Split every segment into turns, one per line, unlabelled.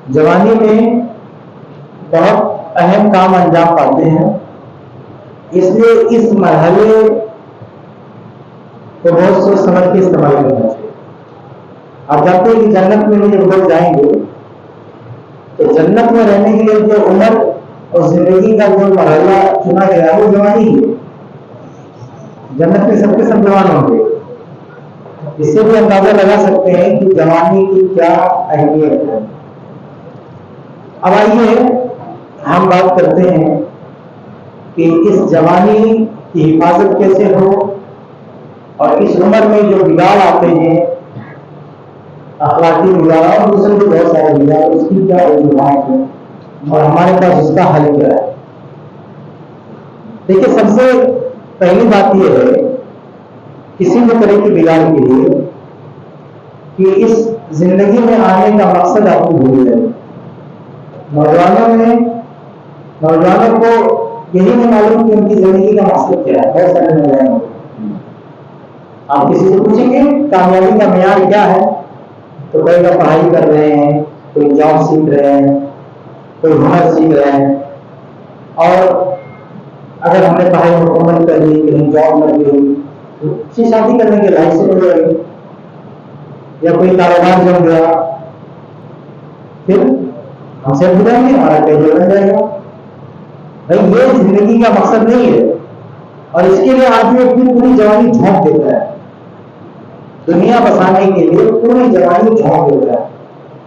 जवानी में बहुत अहम काम अंजाम पाते हैं, इसलिए इस मरहले को बहुत सोच समझ के इस्तेमाल करना चाहिए। आप जानते हैं कि जन्नत में जब लोग जाएंगे तो जन्नत में रहने के लिए जो उम्र और जिंदगी का जो मरहला चुना गया वो जवानी है। जन्नत में सबके सब जवान होंगे। इससे भी अंदाजा लगा सकते हैं कि जवानी की क्या अहमियत है। अब आइए हम बात करते हैं कि इस जवानी की हिफाजत कैसे हो और इस उम्र में जो बिगाड़ आते हैं, अखलाकी बिगाड़ और दूसरे भी बहुत सारे बिगाड़, उसकी क्या वजूहात है और हमारे पास उसका हल क्या है। देखिए, सबसे पहली बात यह है किसी भी तरह की बिगाड़ के लिए कि इस जिंदगी में आने का मकसद आपको भूल जाए। नौजवानों को यही नहीं मालूम कि उनकी जिंदगी का मकसद क्या है। बहुत सारे नौजवान आप किसी से पूछेंगे कामयाबी का मेयार क्या है तो कहेगा पढ़ाई कर रहे हैं, कोई जॉब सीख रहे हैं, कोई हुनर सीख रहे हैं, और अगर हमने पढ़ाई मुकम्मल कर ली, कहीं जॉब लग गई तो शादी करने के लायक से हो जाएगी, या कोई कारोबार जम गया फिर हमसे बुझाएंगे, हमारा कैरियर बन जाएगा। भाई ये जिंदगी का मकसद नहीं है। और इसके लिए आदमी अपनी पूरी जवानी झोंक देता है, दुनिया बसाने के लिए पूरी जवानी झोंक देता है,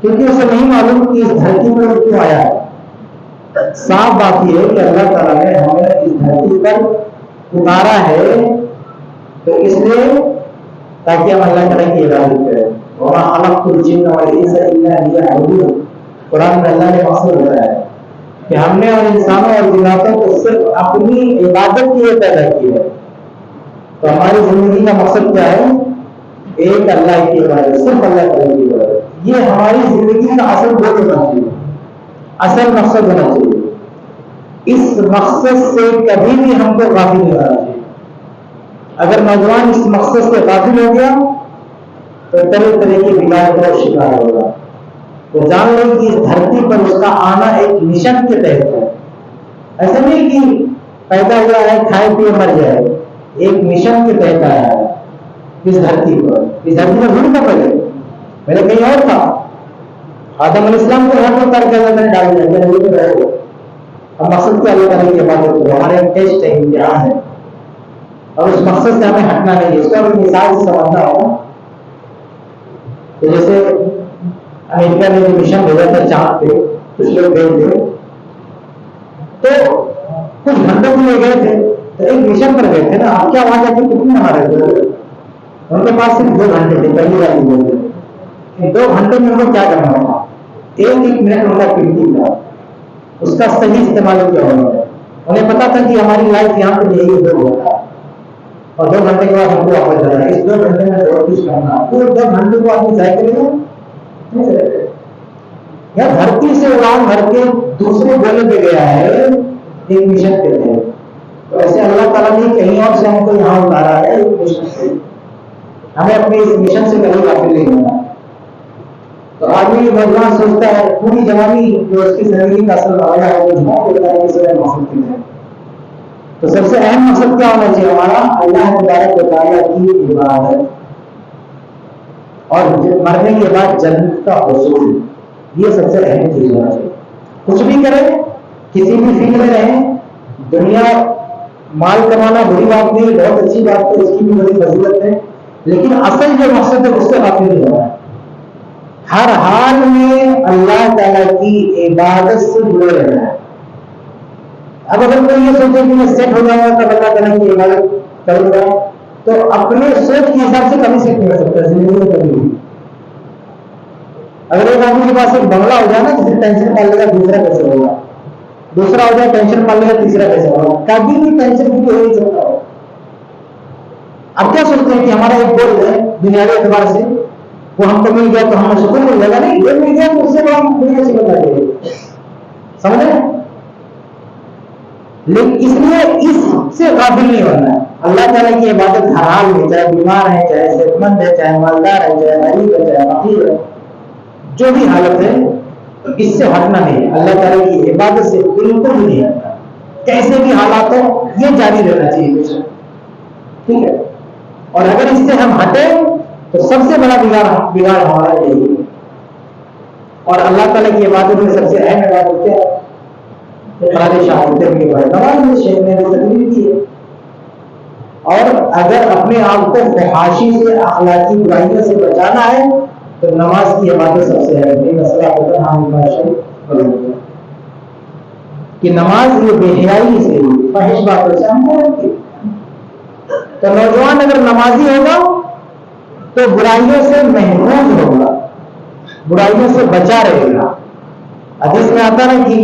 क्योंकि उसे नहीं मालूम कि इस धरती पर क्यों आया है। साफ बात यह है कि अल्लाह ताला ने हमें इस धरती पर उतारा है तो इसलिए ताकि हम अल्लाह ताला की इबादत करें। वमा खलक़तुल जिन्ना वल इंसा इल्ला लियअबुदून। कुरान में अल्लाह ने मकसद बताया है कि हमने और इंसानों और जिन्नातों को सिर्फ अपनी इबादत के लिए पैदा किया है। तो हमारी जिंदगी का मकसद क्या है? एक अल्लाह की इबादत, सिर्फ अल्लाह ताला की इबादत। ये हमारी जिंदगी का असल गोल होना चाहिए, असल मकसद होना चाहिए। इस मकसद से कभी भी हमको गाफिल नहीं होना चाहिए। अगर नौजवान इस मकसद से गाफिल हो गया तो तरह तरह की बिगाड़ का शिकार होगा। तो जान लो कि इस धरती पर उसका आना एक मिशन के तहत है। ऐसा नहीं कि पैदा हुआ है खाए पिए मर जाए, एक मिशन के तहत आया है इस धरती पर। इस धरती पर भूल पहले कहीं और था। आदम अलैहिस्सलाम को यहाँ पर उतार के अल्लाह ने डाल दिया। अब मकसद क्या अल्लाह ताला की इबादत करो, हमारे टेस्ट है, इम्तिहान है, और उस मकसद से हमें हटना नहीं है। इसका भी मिसाल से समझना हो तो जैसे अमेरिका ने जो मिशन भेजा था चांद पे, कुछ लोग गए थे तो कुछ घंटों के लिए गए थे, तो एक मिशन पर गए थे ना। आप क्या वहां जाके कितने नहा रहे थे? उनके पास सिर्फ 2 घंटे थे। पहली बार बोलते 2 घंटे में उनको क्या करना होगा? एक एक मिनट उनका कीमती था, उसका सही इस्तेमाल किया उन्होंने। उन्हें पता था कि हमारी लाइफ यहाँ पे यही होगा और 2 घंटे के बाद हमको वापस जाना है। इस 2 घंटे में बहुत कुछ करना, पूरे 2 घंटे को आदमी जाए करेगा या धरती से उड़ान भर के दूसरे गोले पे गया है एक मिशन के लिए। तो ऐसे अल्लाह ताला ने कहीं और से हमको यहाँ उतारा है एक मिशन से। हमें अपने इस मिशन से कभी गाफिल नहीं होना। तो आदमी नौजवान सोचता है पूरी जवानी जो उसकी जिंदगी का असल रवैया है वो झोंक देता है किसी और मकसद के लिए। तो सबसे अहम मकसद क्या होना चाहिए हमारा? अल्लाह तबारक व तआला की इबादत और मरने के बाद जन्नत का हुसूल, ये सबसे अहम चीज होना चाहिए। कुछ भी करें, किसी भी फील्ड में रहें, दुनिया माल कमाना बुरी बात नहीं, बहुत अच्छी बात है, उसकी भी बड़ी फजीलत है, लेकिन असल जो मकसद है उससे गाफिल नहीं होना है। हर हाल में अल्लाह ताला की इबादत से जुड़े रहना है। अब अगर कोई ये सोचे कि मैं सेट हो जाऊंगा तब अल्लाह ताला की इबादत करूंगा, तो अपने सोच के हिसाब से कभी सेट नहीं हो सकता जिंदगी में कभी भी। अगर एक आदमी के पास एक बंगला हो जाए ना तो फिर टेंशन मान लेगा दूसरा कैसे होगा, दूसरा हो जाए टेंशन मान लेगा तीसरा कैसे होगा, कभी भी टेंशन फ्री हो नहीं सकता। अब क्या सोचते हैं कि हमारा एक गोल है दुनियावी एतबार से, वो हमको मिल गया तो हमें सुकून मिल जाएगा। नहीं, ये मिल गया तो उससे हम दुनिया से बता देंगे, समझ रहे? लेकिन इसलिए इससे गाफिल नहीं होना है। अल्लाह ताला की इबादत हर हाल में, चाहे बीमार है, चाहे सेहतमंद है, चाहे मालदार है, चाहे गरीब है, चाहे फकीर है, जो भी हालत है इससे हटना नहीं है। अल्लाह ताला की इबादत से बिल्कुल भी नहीं हटना, कैसे भी हालात हो ये जारी रहना चाहिए, ठीक है। और अगर इससे हम हटे तो सबसे बड़ा बिगाड़ हमारा यही है। और अल्लाह ताला की इबादत में सबसे अहम इबादत क्या है? नमाज में शेख ने तकलीफ की है। और अगर अपने आप को फहाशी से, अखलाकी बुराइयों से बचाना है तो नमाज की इबादत सबसे अहम मसला होता है कि नमाज ये बेहयाई से, फहिश बातों से हमको रोके। तो नौजवान अगर नमाजी होगा तो बुराइयों से महफूज होगा, बुराइयों से बचा रहेगा। हदीस में आता है कि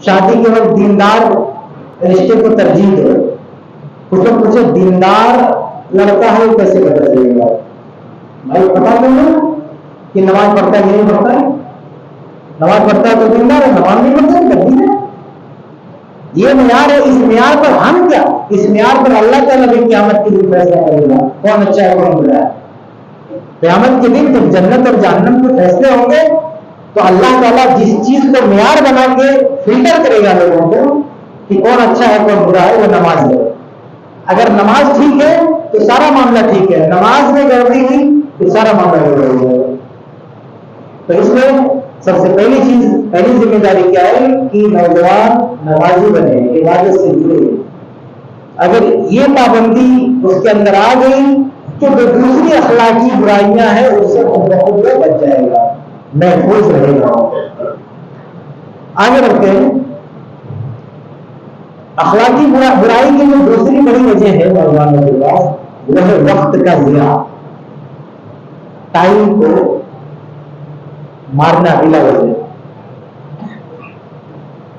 शादी के वक्त दीनदार रिश्ते को तरजीह दे। कुछ लोग पूछे दीनदार लड़का है कैसे पता चलेगा? भाई पता नहीं कि नमाज पढ़ता है नहीं पढ़ता है। नमाज पढ़ता है तो दीनदार है, नमाज नहीं पढ़ता है करती है। ये मियार है। इस मियार पर हम क्या, इस मियार पर अल्लाह ताला भी क़यामत के दिन फैसला करेगा कौन अच्छा है कौन बुरा है। क़यामत के दिन जब जन्नत और जहन्नम के फैसले होंगे तो अल्लाह ताला जिस चीज को मियार बना के फिल्टर करेगा लोगों को कि कौन अच्छा है कौन बुरा है, वो नमाज है। अगर नमाज ठीक है तो सारा मामला ठीक है, नमाज में गड़बड़ी हुई तो सारा मामला गड़बड़ हो जाएगा। तो इसमें सबसे पहली चीज, पहली जिम्मेदारी क्या है कि नौजवान नमाजी बने, इबादत से जुड़े। अगर ये पाबंदी उसके अंदर आ गई तो जो दूसरी अखलाकी बुराइयां हैं उससे बहुत बच जाएगा, महफूज रहेगा। आगे बढ़ते हैं। अखलाकी बुराई की जो दूसरी बड़ी वजह है नौजवानों के पास, वह है वक्त का जिया, टाइम को मारना बिला वजह।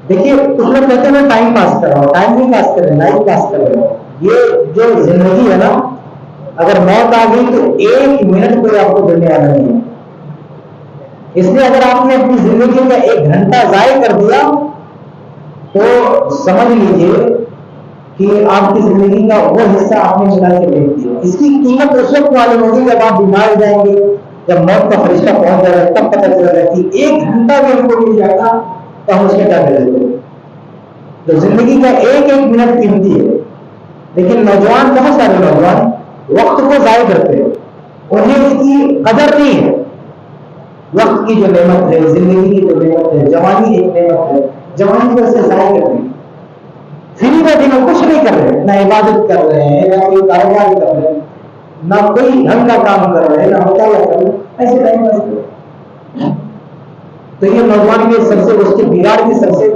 देखिए कुछ लोग कहते हैं मैं टाइम पास कर रहा हूं, टाइम नहीं पास कर रहे, लाइफ पास कर रहे हो। ये जो जिंदगी है ना, अगर मौत आ गई तो एक मिनट कोई आपको देने वाला नहीं है। इसलिए अगर आपने अपनी जिंदगी का 1 घंटा जाया कर दिया तो समझ लीजिए कि आपकी जिंदगी का वो हिस्सा आपने चुरा के देख दिया। इसकी कीमत उस वक्त मालूम होगी जब आप बीमार हो जाएंगे, जब मौत का फरिश्ता पहुंच जाएगा, तब पता चलेगा कि 1 घंटा भी हमको मिल जाता तो हम उसके क्या करेंगे। तो जिंदगी का एक मिनट कीमती है। लेकिन नौजवान, बहुत सारे नौजवान वक्त को जाया करते हैं, उन्हें इसकी कदर नहीं है। वक्त की जो नेमत है, जिंदगी की जो नेमत है, जवानी एक नेमत है, जवानी को ऐसे जाया करते हैं। फ्री बैठे में कुछ नहीं कर रहे, ना इबादत कर रहे हैं, ना कोई कारोबार कर रहे हैं, ना कोई ढंग का काम कर रहे हैं, ना मुताला कर रहे हैं, ऐसे टाइम पास कर रहे हैं। तो ये नौजवान के सबसे, उसके बिगाड़ की सबसे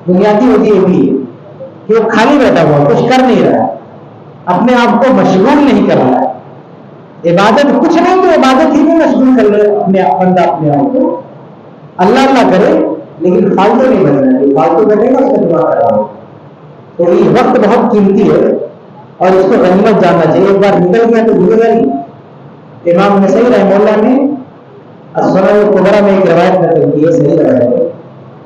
बुनियादी होती है भी कि वो खाली बैठा हुआ, कुछ कर नहीं रहा है, अपने आप को मशगूल नहीं कर रहा है। इबादत कुछ नहीं तो इबादत ही में मशगूल कर रहे अपने बंदा, अपने आप को अल्लाह अल्लाह करे, लेकिन फालतू नहीं बन रहा है। फालतू बैठेगा उसका दिमाग खराब हो। तो ये वक्त बहुत कीमती है और इसको गनीमत जानना चाहिए। एक बार निकल गया तो भूलेगा नहीं। इमाम नसई रहमतुल्लाह ने सुनन कुबरा में एक रवायत नकल की है, सही रवायत है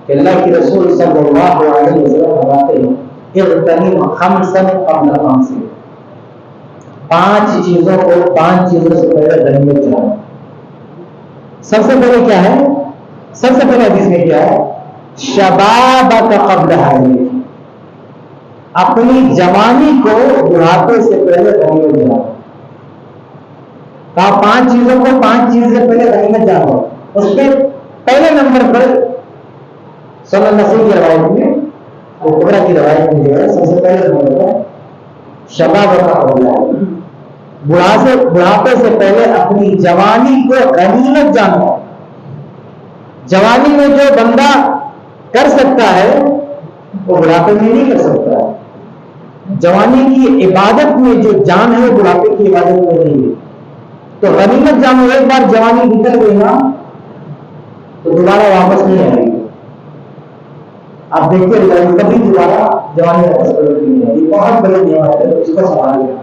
कि अल्लाह के रसूल सल्लल्लाहु अलैहि वसल्लम फरमाते हैं इग़तनिम खमसन क़ब्ल खमसिन, 5 चीजों को 5 चीजों से पहले गनीमत जानो। सबसे पहले क्या है? सबसे पहले हदीस में क्या है? शबाबक क़ब्ल हरमिक, अपनी जवानी को बुढ़ापे से पहले गनीमत जानो। कहा 5 चीजों को 5 चीज से पहले गनीमत जानो। उसके पहले नंबर पर सुनन नसई की रवायत में, वो कुबरा की रवायत में जो है, सबसे पहले नंबर पर शबाबक क़ब्ल हरमिक, बुढ़ापे से पहले अपनी जवानी को गनीमत जानो। जवानी में जो बंदा कर सकता है वो बुढ़ापे में नहीं कर सकता है। जवानी की इबादत में जो जान है वो बुढ़ापे की इबादत में नहीं है। तो गनीमत जानो, एक बार जवानी निकल गई ना तो दोबारा वापस नहीं आएगी। आप देखते रहिए, कभी दोबारा जवानी वापस नहीं आएगी। बहुत बड़ी नियमत है, इसको संभाल लेना।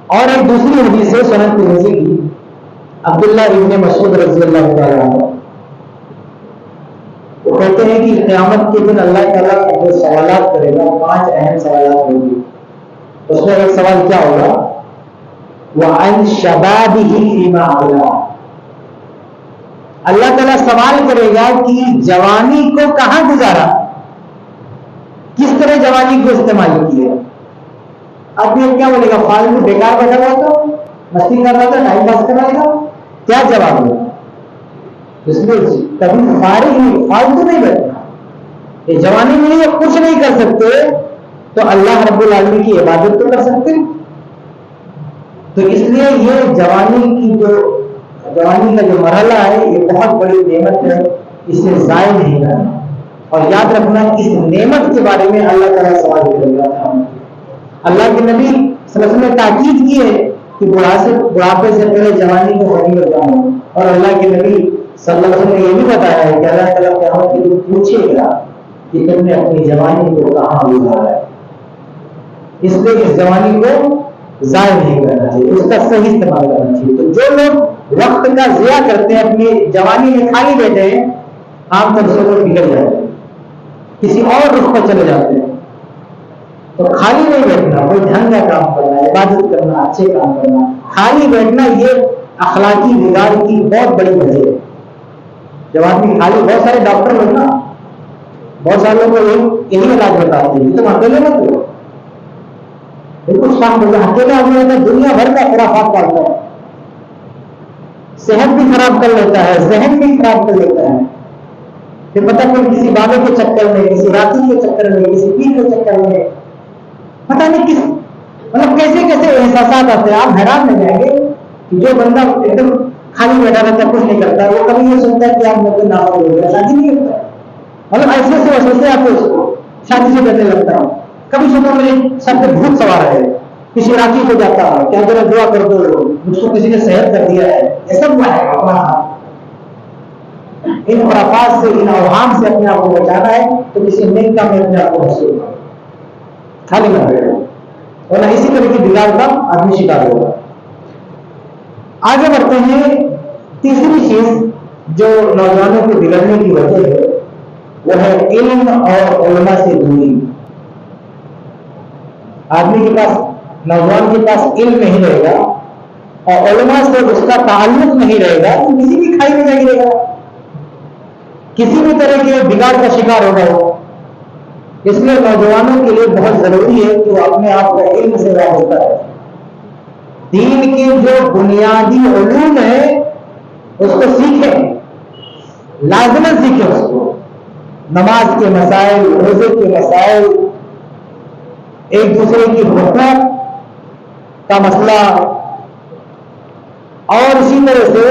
और एक दूसरी हदीस है सुनन तिरमिज़ी की, अब्दुल्लाह इब्न मसूद रज़ियल्लाहु ताला अन्हु, वो कहते हैं कि क़यामत के दिन अल्लाह ताला जो सवालात करेगा, 5 अहम सवालात होंगे। उसमें एक सवाल क्या होगा? वह अन शबाबिही फीमा अबला, अल्लाह ताला सवाल करेगा कि जवानी को कहां गुजारा, किस तरह जवानी को इस्तेमाल किया। आदमी क्या बोलेगा, फालतू बेकार बैठा हुआ था, मस्ती कर रहा था, टाइम पास कर रहा था, क्या जवाब देगा। इसलिए कभी फारिग नहीं, फालतू नहीं बैठना। ये जवानी में ये कुछ नहीं कर सकते तो अल्लाह रब्बुल आलमीन की इबादत तो कर सकते। तो इसलिए ये जवानी का जो मरहला है ये बहुत बड़ी नेमत है, इसे जाय नहीं करना। और याद रखना इस नेमत के बारे में अल्लाह ताला सवाल करेगा। अल्लाह के नबी सल्लल्लाहु अलैहि वसल्लम ने ताकीद की है कि बुढ़ापे से पहले जवानी को गनीमत जानो। और अल्लाह के नबी सल्लल्लाहु अलैहि वसल्लम ने यह भी बताया है कि अल्लाह ताला क़यामत के दिन पूछेगा कि तुमने अपनी जवानी को कहां गुजारा है। इसलिए इस जवानी को जाय नहीं करना चाहिए, उसका सही इस्तेमाल करना चाहिए। तो जो लोग वक्त का ज़िया करते हैं, अपनी जवानी में खाली बैठे हैं, आमतौर से लोग बिगड़ जाते हैं, किसी और रुख पर चले जाते हैं। तो खाली नहीं बैठना, कोई ढंग का काम करना, इबादत करना, अच्छे काम करना। खाली बैठना ये अखलाकी बिगाड़ की बहुत बड़ी वजह है। जब आदमी खाली, बहुत सारे डॉक्टर लोग ना, बहुत सारे लोग को यही इलाज बताते हैं, तुम अकेले मत लो, बिल्कुल शांत हो जाए। अकेले आदमी होता है, दुनिया भर का खुराफात पालता है, सेहत भी खराब कर लेता है, जहन भी खराब कर लेता है। फिर पता नहीं किसी बाबे के चक्कर में, किसी राती के चक्कर में, किसी पीर के चक्कर में, पता नहीं किस, मतलब कैसे कैसे एहसास आते हैं। आप हैरान हो जाएंगे कि जो बंदा एकदम खाली बैठा रहता है, कुछ नहीं करता, वो कभी ये सोचता है कि आप मुझे नाम हो गया, शादी नहीं करता। मतलब ऐसे से सोचते आप उसको शादी से करने लगता हूँ। कभी सोचो मेरे सर पे भूत सवार है, किसी राखी को जाता है, क्या जरा दुआ कर दो, मुझको किसी ने सेहत कर दिया है, ऐसा हुआ है अपना। इन खुराफात से, इन अवहाम से अपने आप को बचाना है तो किसी नेक काम में अपने आप को मशगूल करो, खाली मत बैठो, और ना इसी तरह की बिगाड़ का आदमी शिकार होगा। आगे बढ़ते हैं। तीसरी चीज जो नौजवानों के बिगड़ने की वजह है वो है इल्म और उलमा से दूरी। आदमी के पास, नौजवान के पास इल्म नहीं रहेगा और उलमा से उसका ताल्लुक नहीं रहेगा तो किसी भी खाई में नहीं रहेगा, किसी भी तरह के बिगाड़ का शिकार होगा वो। इसलिए नौजवानों के लिए बहुत जरूरी है कि वो अपने आप को इल्म से वाबस्ता है। दीन के जो बुनियादी उलूम है उसको सीखे, लाजमन सीखे उसको। नमाज के मसाइल, रोजे के मसाइल, एक दूसरे की हुकूक का मसला, और इसी तरह से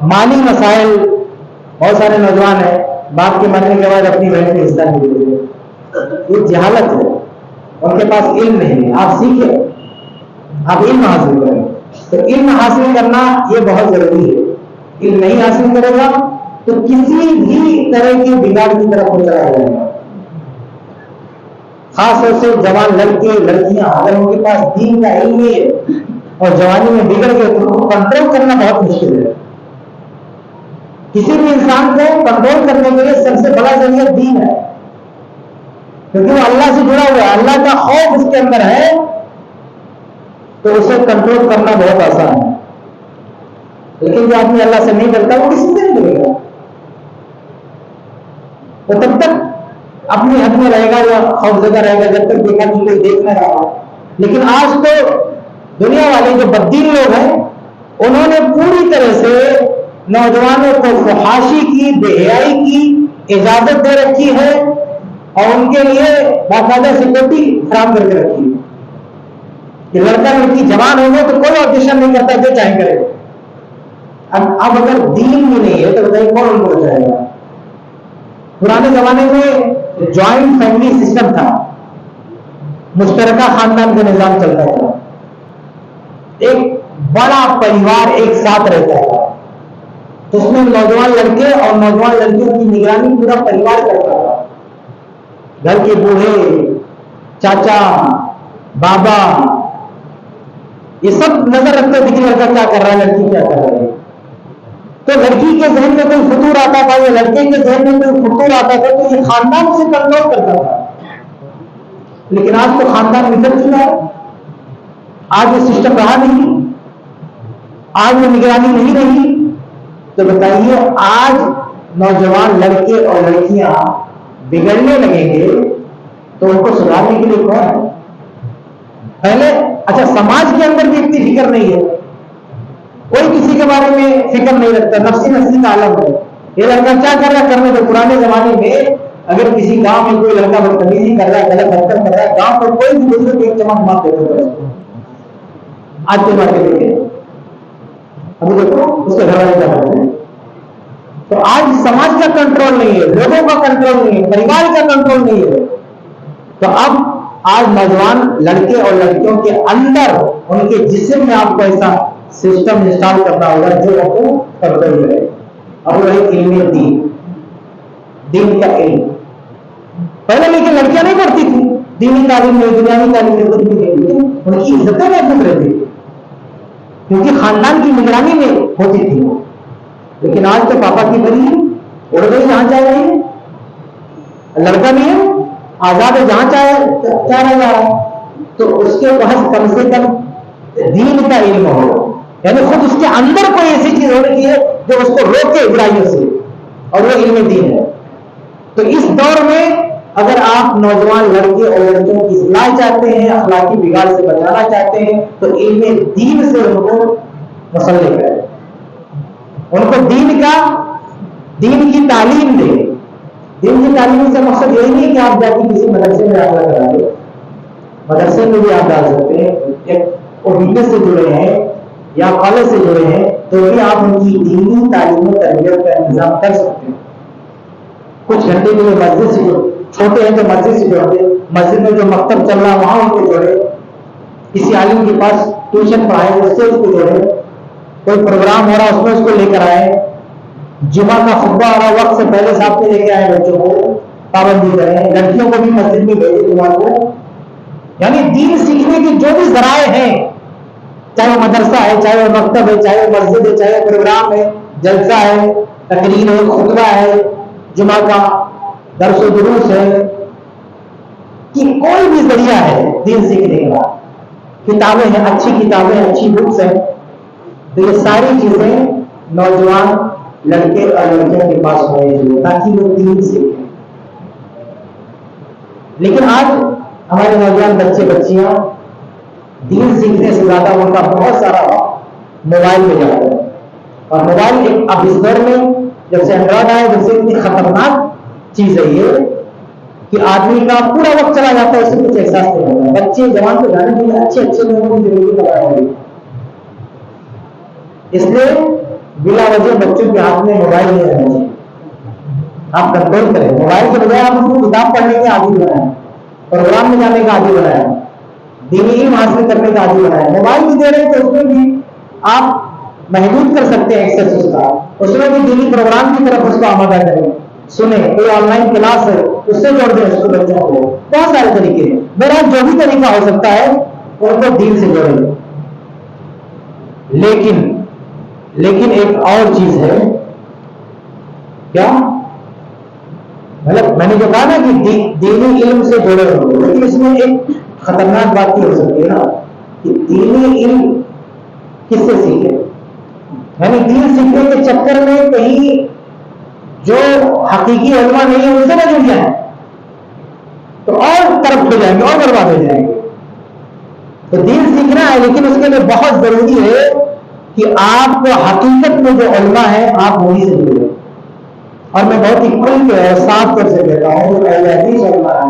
माली मसाइल। बहुत सारे नौजवान हैं बाप के मरने के बाद अपनी बहन में हिस्सा नहीं देते, ये जहालत है, उनके पास इल्म नहीं है। आप सीखे, आप इल्म हासिल करें। तो इल्म हासिल करना ये बहुत जरूरी है। इल्म नहीं हासिल करेगा तो किसी भी तरह की बिगाड़ की तरफ वो चला जाएगा। खासतौर से जवान लड़के लड़कियां, अगर उनके पास दीन का इल्म नहीं है और जवानी में बिगड़ गए तो उनको कंट्रोल करना बहुत मुश्किल है। किसी भी इंसान को कंट्रोल करने के लिए सबसे बड़ा जरिया दीन है, क्योंकि वो अल्लाह से जुड़ा हुआ है, अल्लाह का खौफ उसके अंदर है, तो उसे कंट्रोल करना बहुत आसान है। लेकिन जो आदमी अल्लाह से नहीं डरता वो किसी से नहीं डरेगा, वो तब तक अपनी हद में रहेगा या खौफजदा रहेगा जब तक देखा कि कोई देख ना रहा। लेकिन आज तो दुनिया वाले जो बददीन लोग हैं उन्होंने पूरी तरह से नौजवानों को फहाशी की, बेहयाई की इजाजत दे रखी है और उनके लिए बाकायदा सिक्योरिटी फराम करके रखी है कि लड़का लड़की जवान होंगे तो कोई ऑब्जेक्शन नहीं करता, जो चाहे करे। अब अगर दीन भी नहीं है तो बताइए कौन उनको बचाएगा। पुराने जमाने में ज्वाइंट फैमिली सिस्टम था, मुश्तरका खानदान का निजाम चलता था, एक बड़ा परिवार एक साथ रहता था, तो उसमें नौजवान लड़के और नौजवान लड़कियों की निगरानी पूरा परिवार करता था। घर के बूढ़े, चाचा, बाबा, ये सब नजर रखते थे कि लड़का क्या कर रहा है, लड़की क्या कर रही है। तो लड़की के जहन में कोई फतूर आता था या लड़के के जहन में कोई फतूर आता था तो ये खानदान से कंट्रोल करता था। लेकिन आज तो खानदान निकल चुका है, आज ये सिस्टम रहा नहीं। आज वो निगरानी नहीं रही, तो बताइए आज नौजवान लड़के और लड़कियां बिगड़ने लगेंगे तो उनको सुधारने के लिए कौन है? पहले अच्छा, समाज के अंदर भी इतनी फिक्र नहीं है, कोई किसी के बारे में फिक्र नहीं रखता, नफसी नफसी का आलम है। ये लड़का क्या कर रहा है करने दो। पुराने जमाने में अगर किसी गांव में कोई लड़का बदतमीजी कर रहा है, गलत हरकत कर रहा है, गांव पर कोई भी दूसरे को एक चमक मार देते थे। आज के बारे में अभी देखो उसके घर वाले क्या करते हैं। तो आज समाज का कंट्रोल नहीं है, लोगों का कंट्रोल नहीं है, परिवार का कंट्रोल नहीं है। तो अब आज नौजवान लड़के और लड़कियों के अंदर, उनके जिस्म में आपको ऐसा सिस्टम इंस्टॉल करना होगा जो आपको करते हुए। अब वही इल्म दीन का इल्म। पहले लेकिन लड़कियां नहीं पढ़ती थी, दीनी तालीम में, दुनियावी तालीम में कुछ भी नहीं, उनकी इज्जतें महफूज रहती थी क्योंकि खानदान की निगरानी में होती थी वो। लेकिन आज तो पापा की बनी उड़ गई जहां चाहे रही है, लड़का नहीं है, आजाद है, जहां चाहे जा रहा है। तो उसके पास कम से कम दीन का इल्म हो, यानी खुद उसके अंदर कोई ऐसी चीज होनी चाहिए जो उसको रोके बुराइयों से, और वो इल्म दीन है। तो इस दौर में अगर आप नौजवान लड़के और लड़कियों की इस्लाह चाहते हैं, अखलाकी बिगाड़ से बचाना चाहते हैं, तो इल्म दीन से उनको मुसल्ले करें, उनको दीन की तालीम दें। दीन की तालीम से मकसद यही नहीं कि आप जाके किसी मदरसे में दाखिला करा दें, मदरसे में भी आप डाल सकते हैं, वो बिजनेस से जुड़े हैं या कॉलेज से जुड़े हैं, तो भी आप उनकी दीनी तालीम और तरबियत का इंतजाम कर सकते हैं। कुछ घंटे के लिए मस्जिद से छोटे हैं तो मस्जिद से जोड़े, मस्जिद में जो मकतब चल रहा है वहां उनको जोड़े, किसी आलिम के पास ट्यूशन पढ़ाए उससे उसको जोड़े, कोई प्रोग्राम हो रहा है उसमें उसको लेकर आए, जुमा का खुतबा हो रहा वक्त से पहले साथ में लेके आए, बच्चों को पाबंदी करें, लड़कियों को भी मस्जिद में भेजे जुमा को। यानी दीन सीखने के जो भी जराए हैं, चाहे वो मदरसा है, चाहे वो मकतब है, चाहे वो मस्जिद है, चाहे प्रोग्राम है, जलसा है, तकरीर है, खुतबा है, जुमा का दर्स व दुरूस है, कि कोई भी जरिया है दीन सीखने का, किताबें हैं, अच्छी किताबें, अच्छी बुक्स हैं, तो ये सारी चीजें नौजवान लड़के और लड़कियों के पास होनी चाहिए ताकि वो दीन सीखें। लेकिन आज हमारे नौजवान बच्चे बच्चियां दीन सीखने से ज्यादा उनका बहुत सारा मोबाइल में जाता है, और मोबाइल एक अब इस दौर में जब से एंड्रॉइड आया, जब से इतनी खतरनाक चीज है ये कि आदमी का पूरा वक्त चला जाता है, उससे कुछ एहसास नहीं होता। बच्चे जवान को जाने के लिए अच्छे अच्छे लोगों की जरूरत पड़ती, इसलिए बिला वजह बच्चों के हाथ में मोबाइल नहीं रहना चाहिए। आप कंट्रोल करें, मोबाइल के बजाय आप उसको किताब पढ़ने के आदि बनाए, प्रोग्राम में जाने का आदि बनाए, दीनी इल्म हासिल करने का आदि बनाए। मोबाइल भी दे रहे हैं तो उसमें भी आप महदूद कर सकते हैं एक्सेस उसका, उसमें भी दीनी प्रोग्राम की तरफ उसको आमादा करें, सुने, कोई ऑनलाइन क्लास है उससे जोड़ दें उसको, बच्चों को। बहुत सारे तरीके हैं, मेरा जो भी तरीका हो सकता है उनको दीन से जोड़ें। लेकिन एक और चीज है, क्या मतलब मैंने जो कहा ना कि दीनी इल्म से जुड़े होंगे, लेकिन इसमें एक खतरनाक बात की हो सकती है ना कि दीनी इल्म किससे सीखे, यानी दीन सीखने के चक्कर में कहीं जो हकीकी उलमा नहीं है उनसे न जुड़ जाए तो और तरफ हो जाएंगे और बर्बाद हो जाएंगे। तो दीन सीखना है, लेकिन उसके लिए बहुत जरूरी है कि आपको हकीकत में जो उलमा है आप वही से जुड़े। और मैं बहुत ही खुल के और साफ कर से कहता हूं, जो अहले हदीस उलमा है,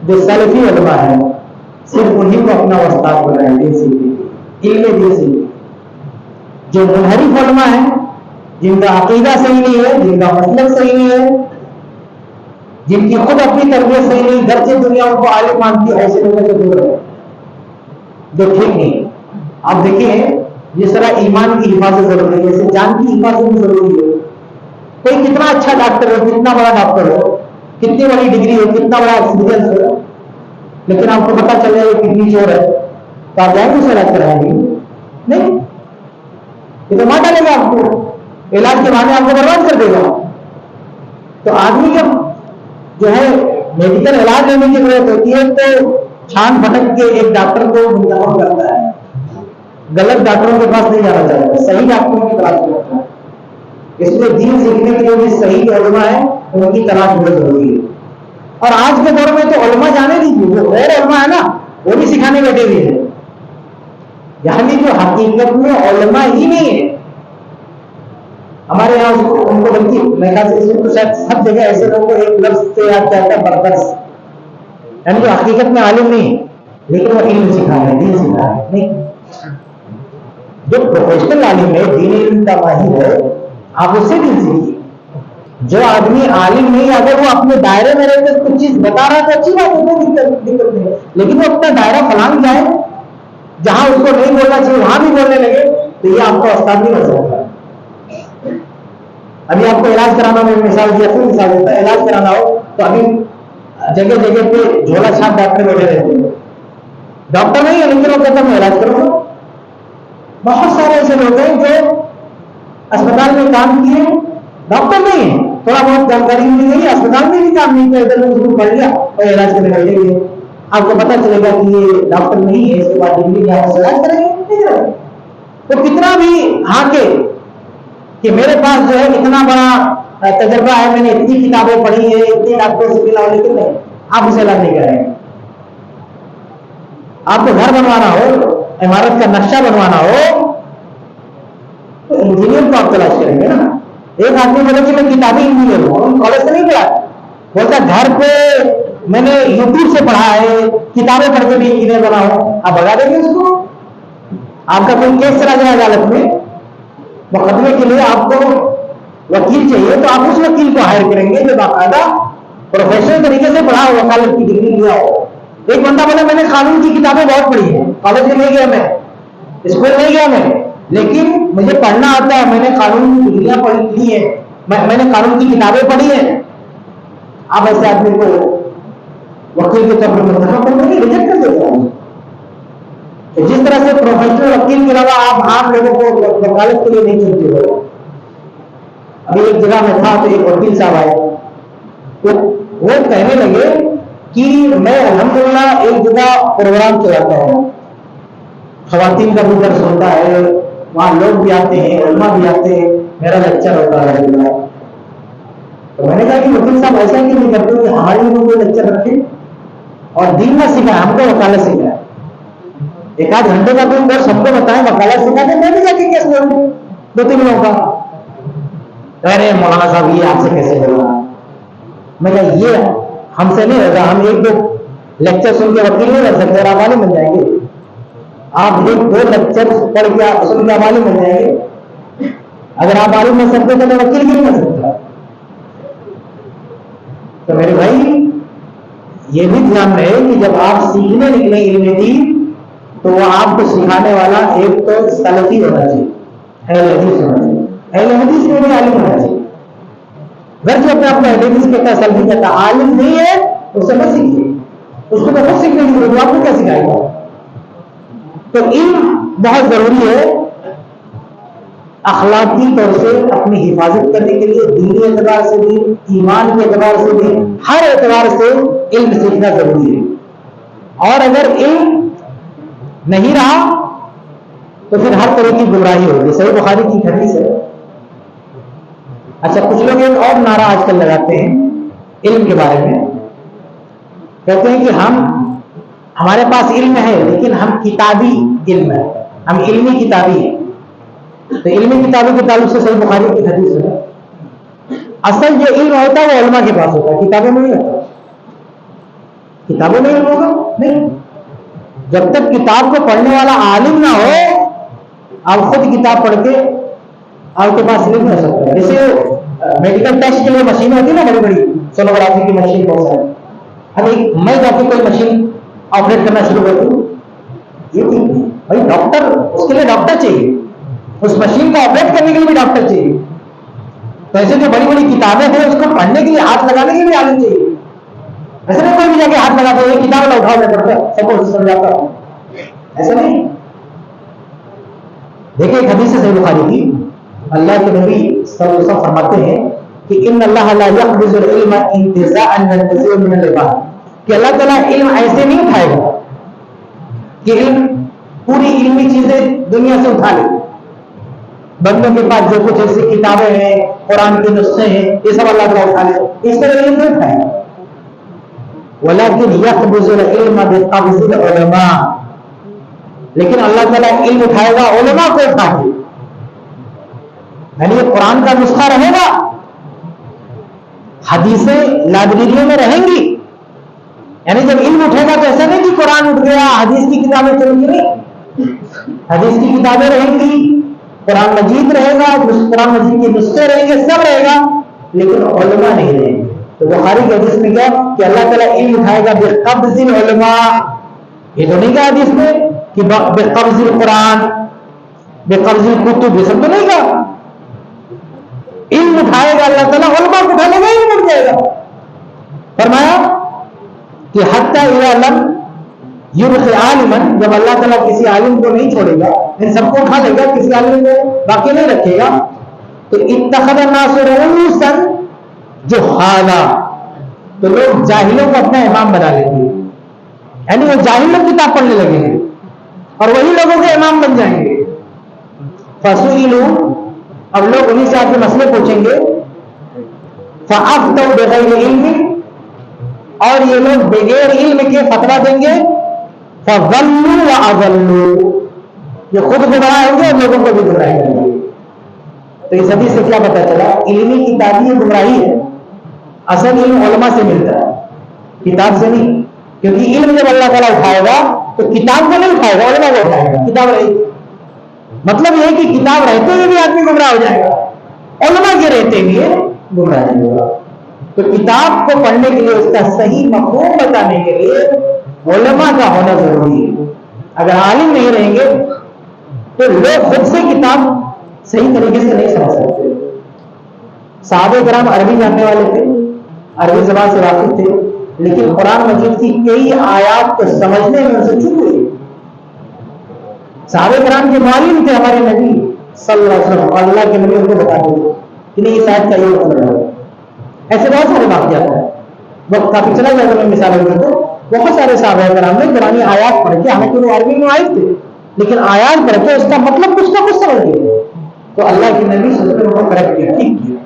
जो सलफी उलमा है, सिर्फ उन्हीं को अपना उस्ताद बनाए दीन सीखने, इल्म दीन सीखने। जो मुनहरिफ उलमा है, जिनका अकीदा सही नहीं है, जिनका मसलक सही नहीं है, जिनकी खुद अपनी तरबियत सही नहीं, गर्चे दुनिया उनको आलिम मानती है, ऐसे लोगों से दूर है, जो ठीक नहीं। आप देखिए जिस तरह ईमान की हिफाजत जरूरी है, जैसे जान की हिफाजत भी जरूरी है। कोई कितना अच्छा डॉक्टर हो, कितना बड़ा डॉक्टर हो, कितनी बड़ी डिग्री हो, कितना बड़ा एक्सपीरियंस हो, लेकिन आपको पता चल जाए किडनी चोर है तो आप जाएंगे उसे इलाज कराएंगे नहीं, ये तो मार डालेगा आपको, इलाज के बहाने आपको बर्बाद कर देगा। तो आदमी जब जो है मेडिकल इलाज लेने की जरूरत होती है तो छान भटक के एक डॉक्टर को मुंतखब करता है, गलत डॉक्टरों के पास नहीं जाना चाहिए, सही डॉक्टरों की तलाश करना है। इसलिए दीन सीखने के लिए भी सही जो उलमा है उनकी तलाश बहुत जरूरी है। और आज के दौर में तो उलमा जाने दीजिए, जो गैर उलमा है ना वो भी सिखाने बैठे हुए हैं, यानी जो हकीकत में उलमा ही नहीं है। हमारे यहाँ उनको बल्कि मैं तो शायद सब जगह ऐसे लोगों को एक लफ्ज से याद करता है बरदर्स, यानी जो हकीकत में आलिम नहीं लेकिन वो इल्म सिखा रहे हैं, दीन सिखा रहे हैं। नहीं, जो प्रोफेशनल आलिम है, दीन इल्म का माहिर है, आप उससे दीन सीखिए। जो आदमी आलिम नहीं, अगर वो अपने दायरे में रहकर कुछ चीज बता रहा है तो अच्छी बात है, कोई दिक्कत नहीं है, लेकिन वो अपना दायरा फलांग जाए जहां उसको नहीं बोलना चाहिए वहां भी बोलने लगे तो ये आपको उस्ताद नहीं बन सकता। अभी आपको इलाज कराना, मैं मिसाल दिया था, मिसाल देता है, इलाज कराना हो तो अभी जगह जगह पे झोला छाप डॉक्टर बैठे रहते हैं, डॉक्टर नहीं है लेकिन वो कहता मैं इलाज करूंगा। बहुत सारे ऐसे लोग हैं जो अस्पताल में काम किए, डॉक्टर नहीं है, थोड़ा बहुत जानकारी मिल गई, अस्पताल में भी काम नहीं किया, इधर उसको पढ़ लिया और इलाज करने लग गए। आपको पता चलेगा कि ये डॉक्टर नहीं है, इसके बाद डिग्री क्या है, इलाज करेंगे। तो कितना भी हाके कि मेरे पास जो है इतना बड़ा तजर्बा है, मैंने इतनी किताबें पढ़ी है, इतनी डॉक्टरों से मिला, लेकिन नहीं, आप उसे इलाज नहीं करेंगे। आपको घर बनवाना हो, इमारत का नक्शा बनवाना हो तो इंजीनियर को आप तलाश करेंगे ना। एक आदमी बोले कि मैं किताबी इंजीनियर हूँ, कॉलेज से नहीं पढ़ा, बोलता घर पे मैंने यूट्यूब से पढ़ा है, किताबें पढ़ के भी इंजीनियर बना हूं, आप भगा देंगे उसको। आपका कोई केस चला जाए अदालत में, मुकदमे के लिए आपको वकील चाहिए तो आप उस वकील को हायर करेंगे जो बाकायदा प्रोफेशनल तरीके से पढ़ा हो, वकालत की डिग्री लिया हो। एक बंदा बोला मैंने कानून की किताबें बहुत पढ़ी है, कॉलेज में नहीं गया, मैं स्कूल नहीं गया मैं, लेकिन मुझे पढ़ना आता है, मैंने कानून की डिग्रियां पढ़ ली है, मैंने कानून की किताबें पढ़ी है। आप ऐसे आदमी को वकील के तौर पर मुंतखब करने के रिजेक्ट कर देते हैं। तो जिस तरह से प्रोफेशनल वकील के अलावा आप आम लोगों को वकालत के लिए नहीं चुनते हो। अभी एक जगह में था तो एक वकील साहब आए, तो वो कहने लगे कि मैं अल्हम्दुलिल्लाह एक जगह प्रोग्राम चलाता हूँ, खवातीन का भी दर्स होता है, वहां लोग भी आते हैं, उलमा भी आते हैं, मेरा लेक्चर होता है। तो मैंने कहा कि वकील साहब ऐसा क्यों नहीं करते कि हमारे लोगों को लेक्चर रखें और दीन ना सिखाए, हमको वकालत सिखाए, एक आध घंटे का कोई कोर्स हमको बताएं, वकालत सिखाते, मैं भी जाके केस लड़ूं 2-3 लोगों का। अरे मौलाना साहब ये आपसे कैसे बोला, मैं कहा ये हमसे नहीं होगा, हम 1-2 लेक्चर सुन के वकील नहीं बन सकते, आवाली बन जाएंगे। आप 1-2 लेक्चर पढ़ के सुन के आवाली बन जाएंगे, अगर आप आलिम बन सकते तो मैं वकील क्यों बन सकता। तो मेरे भाई ये भी ध्यान रहे कि जब आप सीखने निकले इल्म दीन तो वो आपको सिखाने वाला एक तो सलफी होना चाहिए, अहले हदीस होना चाहिए, अहले हदीस में भी आलिम होना चाहिए। घर जो अपने आप अहले हदीस कहता है, सलफी कहता है, आलिम नहीं है उससे मत सीखिए, उसको तो खुद सीखने की जरूरत है, आपको क्या सिखाएगा। तो इल्म बहुत जरूरी है अखलाकी तौर से अपनी हिफाजत करने के लिए, दीनी एतबार से भी, ईमान के एतबार से भी, हर एतबार से इल्म सीखना जरूरी है। और अगर इल्म नहीं रहा तो फिर हर तरह की गुमराही होगी। सही बुखारी की हदीस है। अच्छा, कुछ लोग एक और नारा आजकल लगाते हैं इल्म के बारे में, कहते हैं कि हमारे पास इल्म है लेकिन हम किताबी इल्म है, हम इल्मी किताबी है। तो इल्मी किताबी के ताल्लुक से सही बुखारी की हदीस है, असल जो इल्म होता है वो उलमा के पास होता है, किताबों में नहीं होता। किताबों में इल्म होगा नहीं, जब तक किताब को पढ़ने वाला आलिम ना हो, आप खुद किताब पढ़ के आपके पास इल्म हो सकता है। जैसे मेडिकल टेस्ट के लिए मशीन होती है ना, बड़ी बड़ी सोनोग्राफी की मशीन बहुत सारी, अभी मैं जाके कोई मशीन ऑपरेट करना शुरू कर दूं, ये ठीक नहीं भाई। डॉक्टर, उसके लिए डॉक्टर चाहिए, उस मशीन को ऑपरेट करने के लिए भी डॉक्टर चाहिए। तो ऐसे जो बड़ी बड़ी किताबें हैं उसको पढ़ने के लिए, हाथ लगाने के लिए भी आलिम चाहिए। ऐसे नहीं कोई भी जाके हाथ लगा दो, ये किताब ना उठाओ मैं पढ़ता सबको समझाता हूं, ऐसा नहीं। देखिए एक हदीस सही बुखारी की, अल्लाह के नबी सल्लल्लाहु अलैहि वसल्लम फरमाते हैं कि इन अल्लाह ला यक़बिज़ुल इल्म इंतिज़ाअन यंतज़िउ मिनल इबाद, कि अल्लाह ताला इल्म ऐसे नहीं उठाएगा कि इल्म पूरी इल्मी चीजें दुनिया से उठा ले, बंदों के पास जो कुछ ऐसी किताबें हैं, कुरान के नुस्खे हैं, ये सब अल्लाह ताला उठा ले, इस तरह इल्म नहीं उठाएगा। वलाकिन यक़बिज़ुल इल्म बिक़ब्ज़िल उलमा, लेकिन अल्लाह ताला इल्म उठाएगा उलमा को उठा के, यानी ये कुरान का नुस्खा रहेगा, हदीसें लाइब्रेरियों में रहेंगी। यानी जब इल्म उठेगा तो ऐसा नहीं कि कुरान उठ गया, हदीस की किताबें चलेंगी, नहीं, हदीस की किताबें रहेंगी, कुरान मजीद रहेगा, कुरान मजीद के नुस्खे रहेंगे, सब रहेगा, लेकिन उलमा नहीं रहेंगे। तो बुखारी के हदीस में क्या कि अल्लाह ताला इल्म उठाएगा बिक़ब्ज़िल उलमा, ये तो नहीं कहा हदीस में कि बिक़ब्ज़िल कुरान, बिक़ब्ज़िल कुतुब, ये सब तो नहीं कहा। इल्म उठाएगा अल्लाह ताला, उलमा को उठा लेगा, इल्म उठ जाएगा। फरमाया कि हत्ता इज़ा लम युबक़ि आलिमन, जब अल्लाह ताला किसी आलिम को नहीं छोड़ेगा, इन सबको उठा लेगा, किसी आलिम को बाकी नहीं रखेगा, तो इत्तख़ज़ अन्नासु रुऊसन जुहाला, तो लोग जाहिलों को अपना इमाम बना लेंगे, यानी वो जाहिल लोग किताब पढ़ने लगेंगे और वही लोगों के इमाम बन जाएंगे। फसुइलू, अब लोग उन्हीं से आके मसले पूछेंगे, फ़अफ़्तौ बिग़ैरि इल्म, और ये लोग बगैर इल्म के फतवा देंगे, फ़ज़ल्लू व अज़ल्लू, ये खुद गुमराह होंगे और लोगों को भी गुमराह करेंगे। तो इस हदीस से क्या पता चला, इल्मी किताबी ये गुमराही है, असल इल्म उलमा से मिलता है, किताब से नहीं। क्योंकि इल्म जब अल्लाह ताला उठाएगा तो किताब को नहीं उठाएगा, उलमा को उठाएगा, किताब रहेगी। मतलब यह है कि किताब रहते हुए भी आदमी गुमराह हो जाएगा, उलमा के रहते हुए गुमराह नहीं होगा। तो किताब को पढ़ने के लिए, उसका सही मफ़हूम बताने के लिए उलमा का होना जरूरी है। अगर आलिम नहीं रहेंगे तो लोग खुद से किताब सही तरीके से नहीं समझ सकते। सहाबे किराम अरबी जानने वाले थे, अरबी ज़बान से वाकिफ थे, लेकिन कुरान मजीद की कई आयात को समझने में उनसे चूक हुई। सहाबे किराम के मालिम थे हमारे नबी सल्लल्लाहु अलैहि वसल्लम, अल्लाह के नबी उनको बताते थे कि नहीं, इस आयत का ये मतलब है। ऐसे बहुत सारे वाक़ियात हैं, वक्त काफी चला जाएगा, मैं मिसाल दूं तो बहुत सारे सहाबा किराम ने कुरानी आयात पढ़ के, हालांकि वो अरबी में आए थे, लेकिन आयात पढ़ के उसका मतलब कुछ ना कुछ समझ गए, तो अल्लाह के नबी सल्लल्लाहु अलैहि वसल्लम करेक्ट किया, ठीक किया।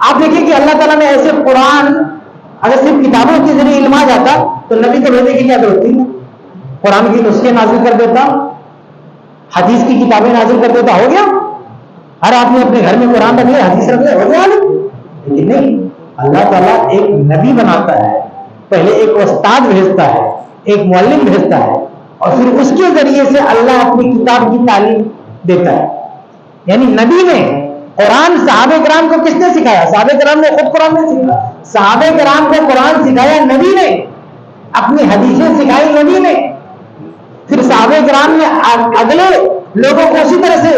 आप देखिए कि अल्लाह ताला ने ऐसे कुरान, अगर सिर्फ किताबों के जरिए इल्म आ जाता तो नबी को भेजने की क्या जरूरत थी? कुरान की नुस्खे नाजिल कर देता, हदीस की किताबें नाजिल कर देता, हो गया। हर आदमी अपने घर में कुरान रख ले, हदीस रख ले, हो गया। लेकिन नहीं, अल्लाह ताला एक नबी बनाता है, पहले एक उस्ताद भेजता है, एक मुअल्लिम भेजता है, और फिर उसके जरिए से अल्लाह अपनी किताब की तालीम देता है। यानी नबी ने कुरान, सहाबे किराम को किसने सिखाया? सहाबे किराम ने खुद कुरान नहीं सिखाया, सहाबे किराम को कुरान सिखाया नबी ने, अपनी हदीसें सिखाई नबी ने, फिर सहाबे किराम ने अगले लोगों को उसी तरह से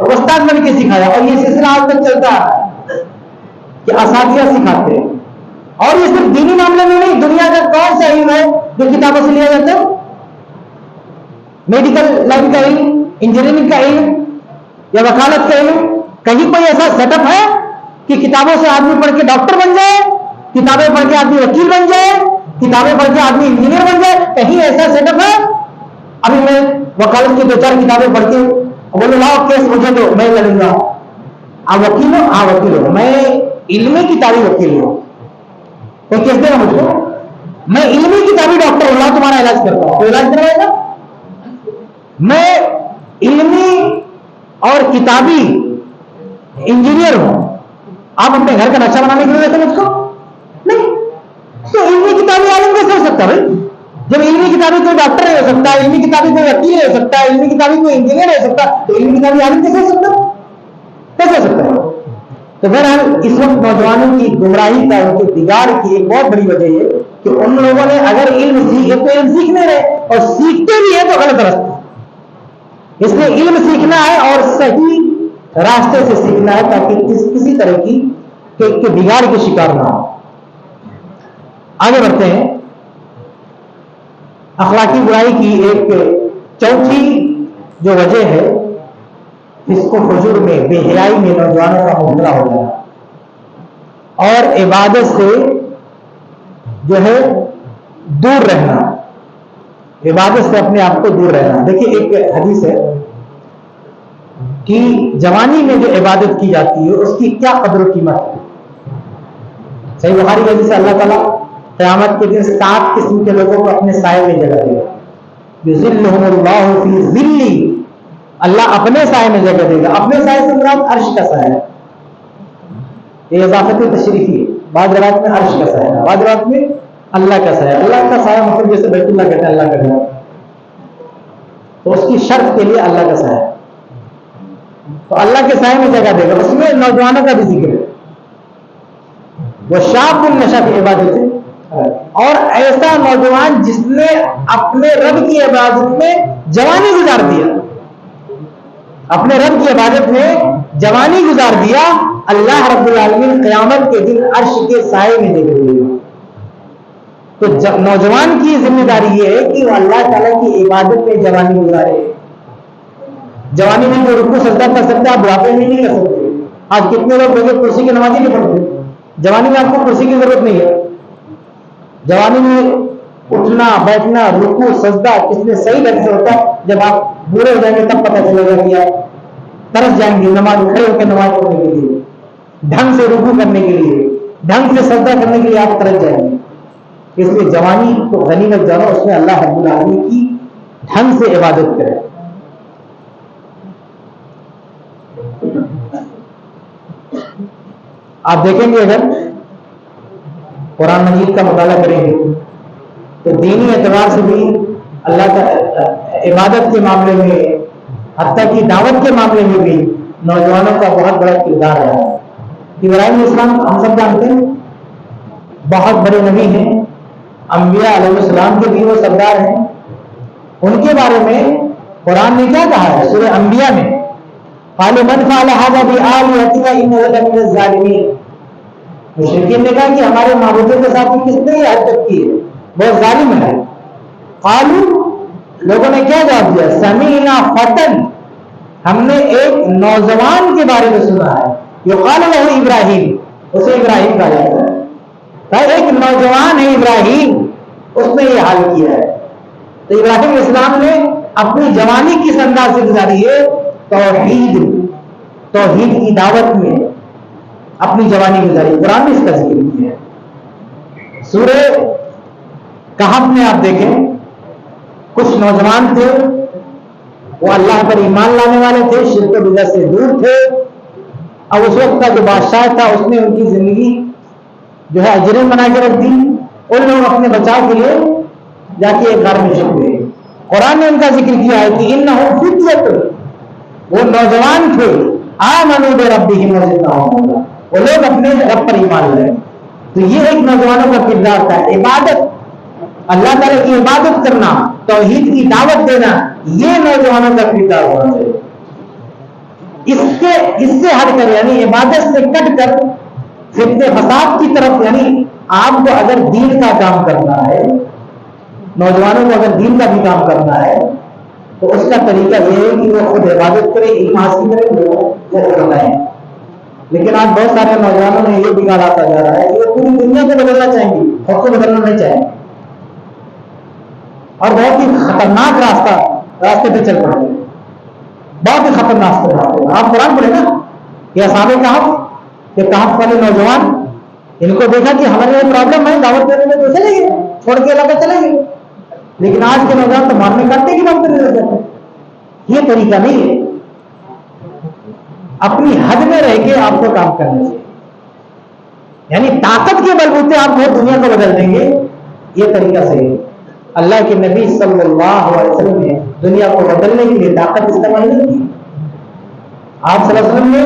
उस्ताद बन के सिखाया, और ये सिलसिला आज तक चलता है कि असातिज़ा सिखाते हैं। और ये सिर्फ दीनी मामले में नहीं, दुनिया का कौन सा इल्म है जो किताबों से लिया जाता है? मेडिकल लाइन का इल्म, इंजीनियरिंग का इल्म या वकालत का इल्म, कहीं कोई ऐसा सेटअप है कि किताबों से आदमी पढ़ के डॉक्टर बन जाए, किताबें पढ़ के आदमी वकील बन जाए, किताबें पढ़ के आदमी इंजीनियर बन जाए? कहीं ऐसा सेटअप है? अभी मैं वकालत की 2-4 किताबें पढ़ती हूँ, बोलो लाओ केस मुझे दो, मैं लड़ूंगा। आप वकील हो? हाँ वकील हो, मैं इल्मी किताबी वकील हूँ, तो केस देगा मुझको? मैं इल्मी किताबी डॉक्टर हूँ, तुम्हारा इलाज करता हूँ, तो इलाज करवाएगा? मैं इल्मी और किताबी इंजीनियर हूं, आप अपने घर का नक्शा बनाने के लिए देते मुझको? नहीं। तो इल्मी किताबी आलिम कैसे हो सकता है भाई? जब इल्मी किताबी कोई डॉक्टर नहीं हो सकता, इल्मी किताबी कोई वकील नहीं हो सकता, इल्मी किताबी कोई इंजीनियर नहीं हो सकता, तो इल्मी किताबी आलिम कैसे हो सकता? कैसे हो सकता है? तो बहरहाल इस वक्त नौजवानों की गुमराही का, उनके बिगाड़ की एक बहुत बड़ी वजह है कि उन लोगों ने अगर इल्म सीखे तो इल्म सीखने रहे, और सीखते भी है तो गलत रास्ते। इसलिए इल्म सीखना है और सही रास्ते से सीखना है, ताकि किसी तरह की बिगाड़ के शिकार ना हो। आगे बढ़ते हैं। अखलाकी बुराई की एक चौथी जो वजह है, इसको फजूर में, बेहयाई में नौजवानों का मुबतला हो जाना और इबादत से जो है दूर रहना। इबादत से अपने आप को दूर रहना। देखिए एक हदीस है कि जवानी में जो इबादत की जाती है उसकी क्या कदर और कीमत है। सही बुखारी की हदीस है, अल्लाह ताला क़यामत के दिन 7 किस्म के लोगों को अपने साए में जगह देगा। युज़िल्लुहुमुल्लाहु फी ज़िल्ली, अल्लाह अपने साए में जगह देगा। अपने साए से मुराद अर्श का साया है। ये इजाफत तशरीफी है। बाद रिवायत में अर्श का साया, बाद रिवायत में अल्लाह का साया। अल्लाह का साया मतलब जैसे बैतुल्लाह कहते हैं अल्लाह का घर, तो उसकी शर्त के लिए अल्लाह का साया, तो अल्लाह के साए में जगह देगा। उसमें नौजवानों का भी जिक्र है, वो शाबुन नशा की इबादत है, और ऐसा नौजवान जिसने अपने रब की इबादत में जवानी गुजार दिया, अपने रब की इबादत में जवानी गुजार दिया, अल्लाह रब्बुल आलमीन क़यामत के दिन अर्श के साए में जगह देगा। तो नौजवान की जिम्मेदारी ये है कि वो अल्लाह ताला की इबादत में जवानी गुजारे। जवानी में जो रुकू सजदा कर सकते हैं, आप बुढ़ापे में नहीं कर सकते। आज कितने लोग बगैर कुर्सी की नमाज ही नहीं पढ़ते। जवानी में आपको कुर्सी की जरूरत नहीं है। जवानी में उठना बैठना रुकू सजदा किसने सही ढंग से होता है। जब आप बूढ़े हो जाएंगे तब पता चलेगा कि आप तरस जाएंगे नमाज खड़े होकर नमाज पढ़ने के लिए, ढंग से रुकू करने के लिए, ढंग से सजदा करने के लिए आप तरस जाएंगे। इसलिए जवानी को गनीमत जानो, उसमें अल्लाह रब्बुल आलमीन की ढंग से इबादत करें। आप देखेंगे अगर कुरान मजीद का मुताला करेंगे तो दीनी एतबार से भी अल्लाह का इबादत के मामले में, हत्ता की दावत के मामले में भी नौजवानों का बहुत बड़ा किरदार रहा है। इब्राहिम अलैहिस्सलाम हम सब जानते हैं, बहुत बड़े नबी हैं, अंबिया अलैहिस्सलाम के भी वो सरदार हैं। उनके बारे में कुरान ने क्या कहा है सूरह अंबिया में, मुशरिकीन ने कहा कि हमारे माबूदों के साथ किसने ये हरकत की है, बहुत जालिम है। कालू, लोगों ने क्या जवाब दिया, समीना फतन, हमने एक नौजवान के बारे में सुना है, युकाल लहू इब्राहिम, उसे इब्राहिम कहा जाता है। एक नौजवान है इब्राहिम, उसने ये हाल किया है। तो इब्राहिम इस्लाम ने अपनी जवानी किस अंदाज से गुजारी है, तौहीद की दावत में अपनी जवानी गुजारी। कुरान ने इसका जिक्र किया है। सूरह कहफ में आप देखें, कुछ नौजवान थे, वो अल्लाह पर ईमान लाने वाले थे, शिर्क बिदअत से दूर थे। अब उस वक्त का जो बादशाह था उसने उनकी जिंदगी जो है अजरिन बना के रख दी। उन लोग अपने बचाव के लिए जाके एक घर में छुप गए। कुरान ने उनका जिक्र किया है कि इन्नहुम फित्यतुन, वो नौजवान थे, आमनू बिरब्बिहिम वज़िदनाहुम, वो लोग अपने रब पर ईमान लाए। तो ये एक नौजवानों का किरदार था। इबादत, अल्लाह ताला की इबादत करना, तौहीद की दावत देना, ये नौजवानों का किरदार होना चाहिए। इससे हटकर यानी इबादत से कटकर फितने फसाद की तरफ, यानी आपको अगर दीन का काम करना है, नौजवानों को अगर दीन का भी काम करना है, तो उसका तरीका यह है कि वो खुद इबादत करे, इल्म हासिल करे, वो करना है। लेकिन आज बहुत सारे नौजवानों में ये बिगाड़ आता जा रहा है कि वो पूरी दुनिया को बदलना चाहेंगे, खुद को बदलना नहीं चाहेंगे, और बहुत ही खतरनाक रास्ते पे चल पड़े, बहुत ही खतरनाक रास्ते। आप कुरान पढ़े ना, ये असहाबे कहफ वाले नौजवान, इनको देखा कि हमारे लिए प्रॉब्लम है, दावत देने में तो चले गए, छोड़ के इलाका चले गए। लेकिन आज के नौजवान तो मारने काटने की बात करने लग जाते हैं। ये तरीका नहीं है। अपनी हद में रह के आपको काम करना चाहिए, यानी ताकत के बलबूते आप बहुत दुनिया को बदल देंगे, ये तरीका सही है। अल्लाह के नबी सल्लल्लाहु अलैहि वसल्लम ने दुनिया को बदलने के लिए ताकत इस्तेमाल नहीं की। आप सल्लल्लाहु अलैहि वसल्लम ने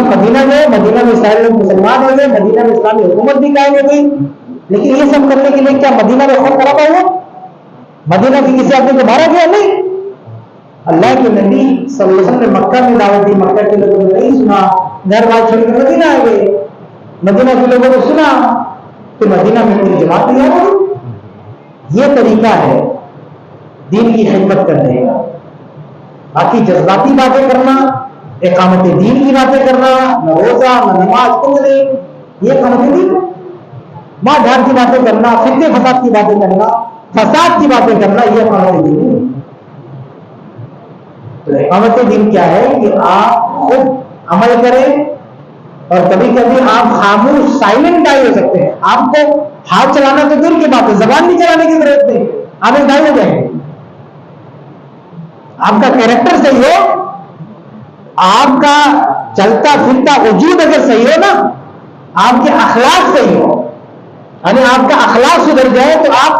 मदीना गए, मदीना में सारे लोग मुसलमान हो गए, मदीना में इस्लामी हुकूमत भी कायम हो गई। लेकिन ये सब करने के लिए क्या मदीना में खून खराबा हुआ? मदीना के किसी आदमी को मारा गया? नहीं। अल्लाह के नबी सल्लल्लाहु अलैहि वसल्लम ने मक्का में दावत दी, मक्का के लोगों ने नहीं सुना, घर बार छोड़कर मदीना आ गए। मदीना के लोगों ने सुना तो मदीना में पूरी जमात तैयार हो गई। ये तरीका है दीन की खिदमत करने का। बाकी जज्बाती बातें करना, इकामत दीन की बातें करना, न रोजा न नमाज, कुछ नहीं, ये इकामत दीन। मां धार की बातें करना, फितने फसाद की बातें करना, फसाद की बातें करना, ये इकामत दीन नहीं। तो इकामत दीन क्या है कि आप खुद अमल करें, और कभी कभी आप खामोश साइलेंट दाई हो सकते हैं। आपको हाथ चलाना तो दूर की बात है, जबान भी चलाने की जरूरत नहीं, आप एक दाई हो जाएंगे। आपका कैरेक्टर सही हो, आपका चलता फिरता वजूद अगर सही हो ना, आपके अखलाक सही हो, यानी आपका अखलाक सुधर जाए तो आप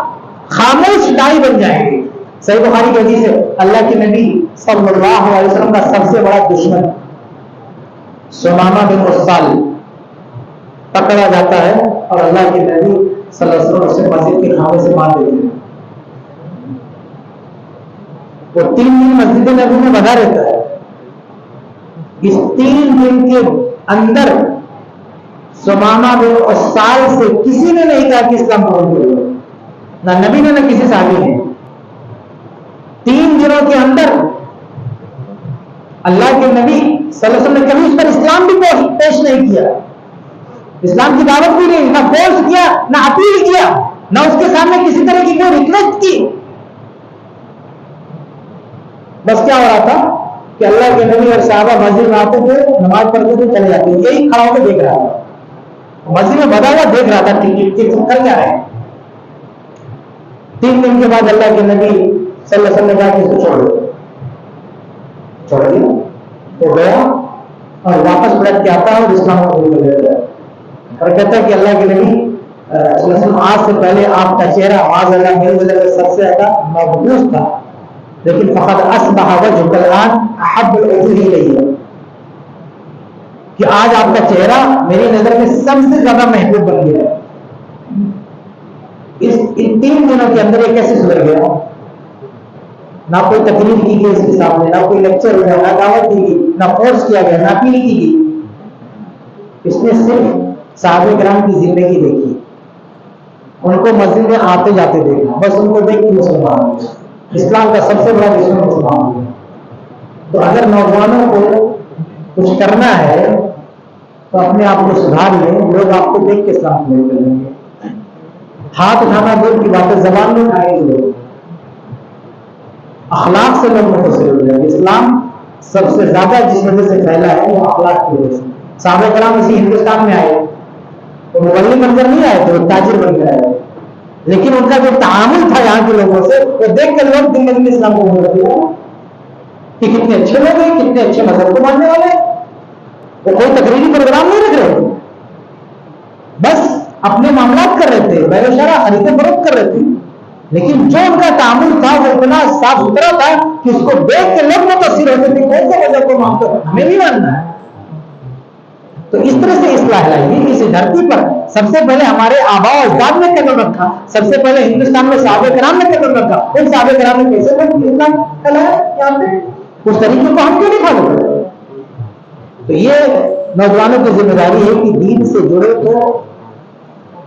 खामोश दाई बन जाएंगे। सही बुखारी की हदीस है, अल्लाह के नबी सल्लल्लाहु अलैहि वसल्लम का सबसे बड़ा दुश्मन सुमामा बिन उस्साल पकड़ा जाता है, और अल्लाह के नबी सल्लल्लाहु अलैहि वसल्लम उसे मस्जिद के खामे से मार देते हैं। वो 3 दिन मस्जिद नबी में बंधा रहता है। इस 3 दिन के अंदर सुमामा बिन उस्साल से किसी ने नहीं कहा कि इस्लाम कबूल करो, ना नबी ने ना किसी साहबी ने। 3 दिनों के अंदर अल्लाह के नबी सल्लल्लाहु अलैहि वसल्लम ने कभी उस पर इस्लाम भी पेश नहीं किया, इस्लाम की दावत भी नहीं, ना फोर्स किया, ना अपील किया, ना उसके सामने किसी तरह की कोई रिक्वेस्ट की। बस क्या हो रहा था कि अल्लाह के नबी और साहबा मस्जिद में आते थे, नमाज पढ़ते थे, चले जाते थे, यही खड़ा होकर देख रहा था, मस्जिद में बधा हुआ देख रहा था कि कर क्या रहे। 3 दिन के बाद अल्लाह के नबी सल्लल्लाहु अलैहि वसल्लम ने कहा कि इसको छोड़ दो, छोड़ दिया। तो गया और वापस पलट के आता है और इस्लाम को कबूल कर लेता है, और कहता है कि अल्लाह के नबी सल्लल्लाहु अलैहि वसल्लम आज से पहले आपका चेहरा आवाज अल्लाह मेरी वजह से सबसे ज्यादा मबूस था, लेकिन फकत अस्बह वजहुल आन अहब्बुल वजूहि इलैया, कि आज आपका चेहरा मेरी नजर में सबसे ज्यादा महबूब बन गया है। इन 3 दिनों के अंदर ये कैसे सुधर गया? ना कोई तकलीफ की गई इसके सामने, ना कोई लेक्चर हुआ, ना दावत दी गई, ना फोर्स किया गया, ना अपील की गई। इसने सिर्फ साहबे किराम की जिंदगी देखी, उनको मस्जिद में आते जाते देखा, बस उनको देख के मुसलमान हो गए। इस्लाम का सबसे बड़ा दुश्मन मुसलमान हो गया। तो अगर नौजवानों को कुछ करना है तो अपने आप को सुधार लें, लोग आपको देख के इस्लाम कबूल कर लेंगे। हाथ उठाना दूर की बात है, जबान में उठाएंगे लोग, अखलाक से लोग मुतासिर हो जाएंगे। इस्लाम सबसे ज्यादा जिस वजह से फैला है वो अखलाक की वजह से। साहबे कराम इसी हिंदुस्तान में आए तो मुगल्ली बनकर नहीं आए थे, वो ताजिर बनकर आए, लेकिन उनका जो तामुल था यहाँ के लोगों से, वो देख कर लोग दिन में इस्लाम को कबूल कर दिया कि कितने अच्छे लोग हैं, कितने अच्छे मजहब को मानने वाले। वो कोई तकरीरी प्रोग्राम नहीं रख रहे, बस अपने मामला कर रहे थे, बेशरा खरीदे फरोख्त कर रहे थे, लेकिन जो उनका तामुल था वो इतना साफ सुथरा था कि उसको देख के लोग मुतासिर होते थे, कौन से मजहब को मानते हो, हमें भी मानना है। तो इस तरह से इस्लाह लाई इस धरती पर सबसे पहले हमारे आबा और अजदाद ने कदम रखा, सबसे पहले हिंदुस्तान में साहबे कराम ने कदम रखा। उन साहबे कराम ने कैसे इस्लाम फैलाया यहाँ पे, उस तरीके को हम क्यों नहीं फॉलो करते? तो ये नौजवानों की जिम्मेदारी है कि दीन से जुड़े तो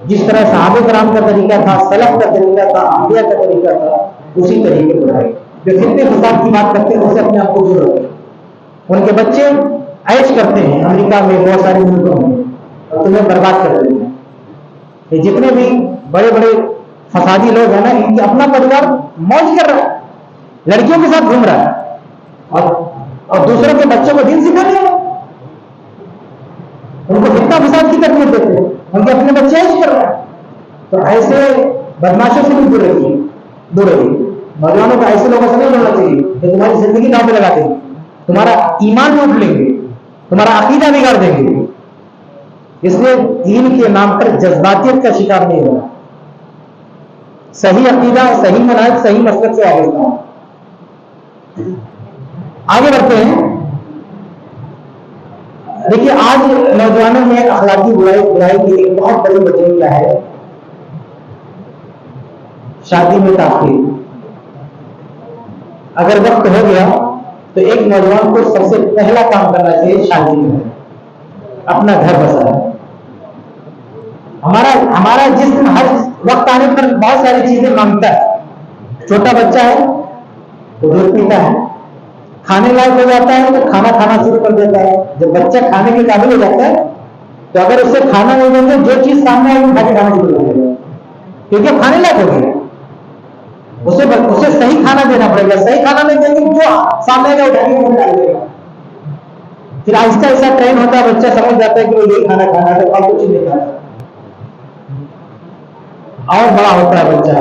जिस तरह साहबे कराम का तरीका था, सलफ का तरीका था, अंबिया का तरीका था, उसी तरीके को रहे। जो जितने हिसाब की बात करते हैं उससे अपने आप को दूर रखें। उनके बच्चे ऐश करते हैं अमेरिका में, बहुत सारे मुल्कों में, और तुम्हें बर्बाद कर देते हैं। ये जितने भी बड़े बड़े फसादी लोग हैं ना, इनके अपना परिवार मौज कर रहा है, लड़कियों के साथ घूम रहा है, और दूसरों के बच्चों को दीन सिखा रहा है, उनको कितना फसाद की तरफ देते हैं, उनके अपने बच्चे ऐश कर रहे हैं। तो ऐसे बदमाशों से भी दूर रहिए, दूर रहिए। नौजवानों को ऐसे लोगों से नहीं जुड़ना चाहिए जो तुम्हारी जिंदगी दांव पे लगा देंगे, तुम्हारा ईमान लूट लेंगे, तुम्हारा अकीदा बिगाड़ देंगे। इसलिए दीन के नाम पर जज्बातियत का शिकार नहीं होना, सही अकीदा, सही मनाहिज, सही मसलक से आगे बढ़ना। आगे बढ़ते हैं। देखिए, आज नौजवानों में अखलाकी बुराई की एक बहुत बड़ी वजह क्या है? शादी में ताखीर। अगर वक्त हो गया तो एक नौजवान को सबसे पहला काम करना चाहिए शादी में, अपना घर बसाना। हमारा जिस्म हर वक्त आने पर बहुत सारी चीजें मांगता है। छोटा बच्चा है तो दूध पीता है, खाने लायक हो जाता है तो खाना खाना शुरू कर देता है। जब बच्चा खाने के काबिल हो जाता है तो अगर उससे खाना नहीं देंगे, जो चीज सामने आएगी खा के खाना शुरू कर देगा, क्योंकि खाने लायक हो गया। उसे सही खाना देना पड़ेगा। सही खाना नहीं देंगे जो सामने का उठाएंगे वो डाल देगा। फिर आहिस्ता आहिस्ता ट्रेन होता है, बच्चा समझ जाता है कि वो यही खाना खाना है, और कुछ नहीं खाना। और बड़ा होता है बच्चा,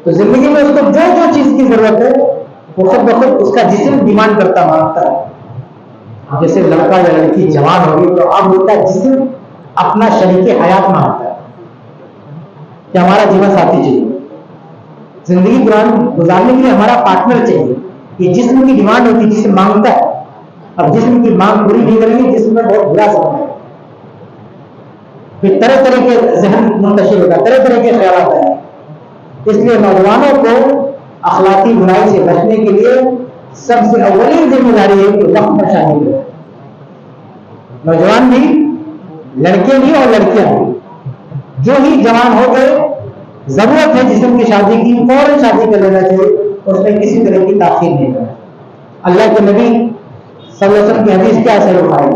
तो जिंदगी में उसको जो जो चीज की जरूरत है वो सब वक्त उसका जिस्म डिमांड करता मांगता है। जैसे लड़का या लड़की जवान होगी तो अब उसका जिस्म अपना शरीके हयात मांगता है कि हमारा जीवन साथी चाहिए, जिंदगी गुजारने के लिए हमारा पार्टनर चाहिए। ये जिस्म की डिमांड होती है, जिस्म मांगता है। अब जिस्म की मांग पूरी नहीं करेंगे, जिस्म में बहुत बुरा समय है। फिर तरह तरह के जहन मुंतशिर होगा, तरह तरह के ख्याल आता है। इसलिए नौजवानों को अखलाकी बुराई से बचने के लिए सबसे अव्वली जिम्मेदारी है कि वक्त पर शादी करें। नौजवान भी, लड़के भी और लड़कियां भी, जो ही जवान हो गए, जरूरत है जिस्म की शादी की, फौरन शादी कर लेना चाहिए, उसमें किसी तरह की ताखीर नहीं करना। अल्लाह के नबी सल्लल्लाहु अलैहि वसल्लम की हदीस क्या असर उठाई,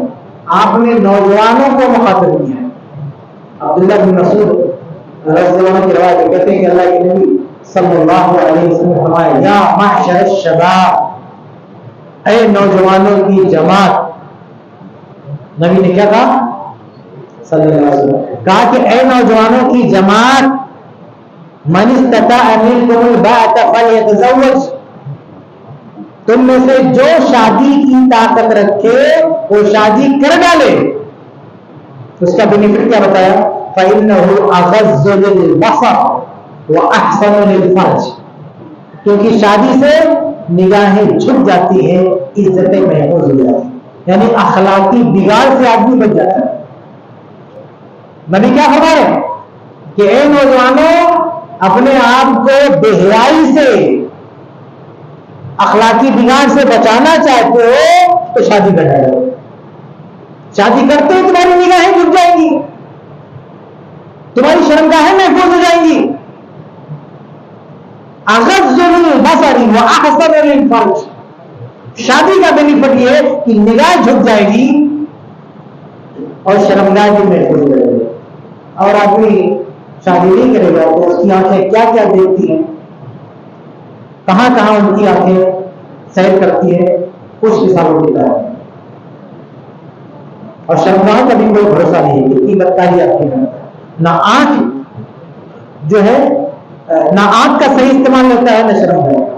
आपने नौजवानों को मुखातिब किया है। अब्दुल्लाह बिन मसूद रज़ियल्लाहु अन्हु की रिवायत है, कहते हैं कि अल्लाह के नबी सल्लल्लाहु अलैहि वसल्लम ने फरमाया, या माशर शबाब, ऐ नौजवानों की जमात। नबी ने क्या कहा? सल्लल्लाहु अलैहि वसल्लम कहा कि ऐ नौजवानों की जमात, मन इस्तताअ मिनकुमुल बाअत फलयतज़व्वज, तुम में से जो शादी की ताकत रखे वो शादी कर डाले। उसका बेनिफिट क्या बताया? फ़इन्नहु अग़ज़्ज़ु लिलबसर व अहसनु लिलफ़र्ज, क्योंकि शादी से निगाहें झुक जाती है, इज्जतें महफूज हो जाती है, यानी अखलाकी बिगाड़ से आदमी बच जाता है। नबी क्या फरमा रहे हैं कि ए नौजवानों, अपने आप को बेहयाई से, अखलाकी बिगाड़ से बचाना चाहते हो तो शादी कर डालो। शादी करते ही तुम्हारी निगाहें झुक जाएंगी, तुम्हारी शर्मगाहें महफूज हो जाएंगी। अग़ज़्ज़ु लिलबसरि व अहसनु लिलफ़र्ज, शादी का बेनिफिट ये है कि निगाह झुक जाएगी और शर्मगाह भी महफूज हो जाएगी। और आदमी शादी नहीं करेगा तो उसकी आंखें क्या क्या देखती हैं, कहां कहां उनकी आंखें सैर करती है, कुछ हिसाब होता है। और शर्मगाह का भी कोई भरोसा नहीं है, कितनी बदकारी आपकी ना आंख जो है, ना आंख का सही इस्तेमाल होता है, ना शर्मगाह का।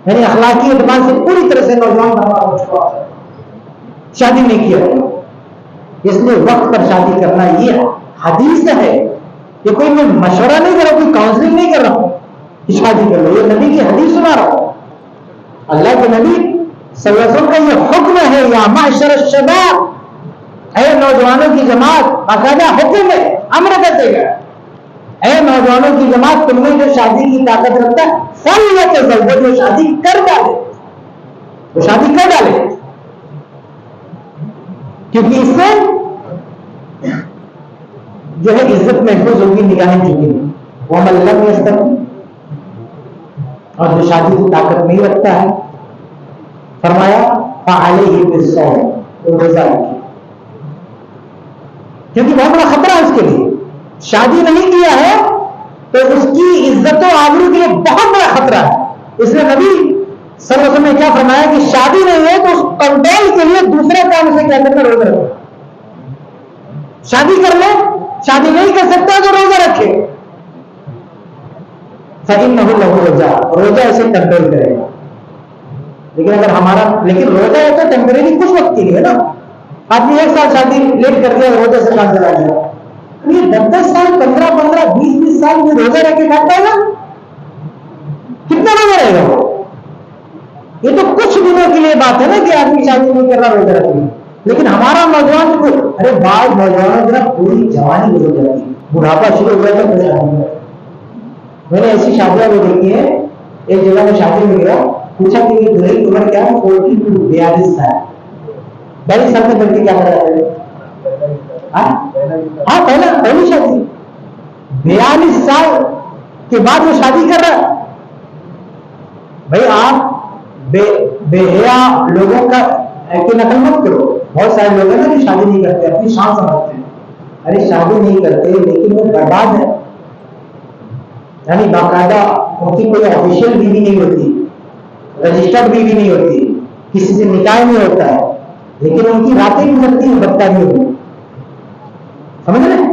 यानी अखलाकी एतबार से पूरी तरह से नौजवान बर्बाद हो चुका है, शादी नहीं किया। इसलिए वक्त पर शादी करना ये हदीस है, ये कोई मैं मशवरा नहीं कर रहा हूं, कोई काउंसलिंग नहीं कर रहा हूं कि शादी कर लो, ये नबी की हदीस सुना रहा हूं। अल्लाह के नबी सल्लल्लाहु अलैहि वसल्लम का ये हुक्म है, या माशर शबाब, ऐ नौजवानों की जमात, बाकायदा हुक्म है, अमर कर देगा। ऐ नौजवानों की जमात, तुमने जो शादी की ताकत रखता है, फलयतज़व्वज, जो शादी कर डाले, वो शादी कर डाले, क्योंकि इससे जो है इज्जत महफूज होगी, निगाहें झुकेंगी। वमन लम यस्तती, और जो शादी की ताकत नहीं रखता है, फरमाया फ़अलैहि बिस्सौम, तो रोजा रखे, क्योंकि बहुत बड़ा खतरा है उसके लिए। शादी नहीं किया है तो उसकी इज्जत और आबरू के लिए बहुत बड़ा खतरा है। इसलिए नबी सल्लल्लाहु अलैहि वसल्लम ने क्या फरमाया कि शादी नहीं है तो उस कंट्रोल के लिए दूसरे काम से क्या करना, रोजा रखना। शादी कर ले, शादी नहीं कर सकता तो रोजा रखे, फ़इन्नहु लहु रोजा, रोजा इसे कंट्रोल करेगा। लेकिन अगर हमारा, लेकिन रोजा है तो टेम्परेरी कुछ वक्त के लिए ना, आदमी एक साल शादी लेट कर दिया, रोजे से काम चला गया, ये 10-10 साल, 15-15, 20-20 साल में रोजा रह के खाता है ना, कितना रोजा रहेगा वो? ये तो कुछ दिनों के लिए बात है ना कि आदमी शादी नहीं कर रहा, रोजा रखेगा। लेकिन हमारा नौजवान को, अरे बाद नौजवानों की पूरी जवानी गुजर जाती है, बुढ़ापा शुरू हो जाता है शादी में। मैंने ऐसी शादियां भी देखी है, एक जगह में शादी में गया, पूछा कि ये दुल्हन की उम्र क्या है? 42 साल। 42 साल में लड़की क्या कर रहा है? हाँ, पहली शादी, 42 साल के बाद वो शादी कर रहा है। भाई आप बेहया लोगों का की नकल मत करो। बहुत सारे लोग हैं ना जो शादी नहीं करते, अपनी शान समझते हैं। अरे शादी नहीं करते लेकिन वो बर्बाद है, यानी बाकायदा उनकी कोई ऑफिशियल बीवी नहीं होती, रजिस्टर्ड बीवी नहीं होती, किसी से निकाह नहीं होता है, लेकिन उनकी रातें गुजरती है बदकारियों में, समझ रहे?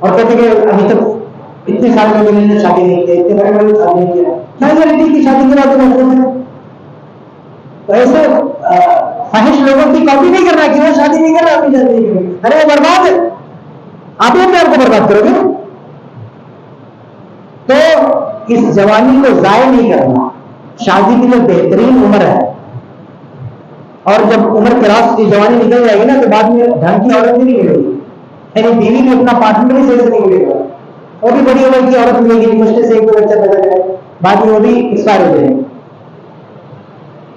और कहते कि अभी तक इतने साल में मैंने शादी नहीं की, इतने बड़े बड़े शादी नहीं किया, क्या गारंटी की शादी के बाद महफूज है? तो ऐसे ख्वाहिश लोगों की कॉपी नहीं करना कि वो शादी नहीं कर रहा, अपनी शादी नहीं करेंगे, अरे वो बर्बाद है, आप ही अपने आप को बर्बाद करोगे। तो इस जवानी को जाया नहीं करना, शादी के लिए बेहतरीन उम्र है। और जब उम्र क्रॉस की जवानी निकल जाएगी ना, तो बाद में ढंग की औरत नहीं मिलेगी, यानी बीवी में अपना पार्टनर भी सही से नहीं मिलेगा, वो भी बड़ी उम्र की औरत मिलेगी, मुश्किल से एक दो बच्चा पैदा करेगा, बाद में वो भी एक्सपायर हो जाएंगे।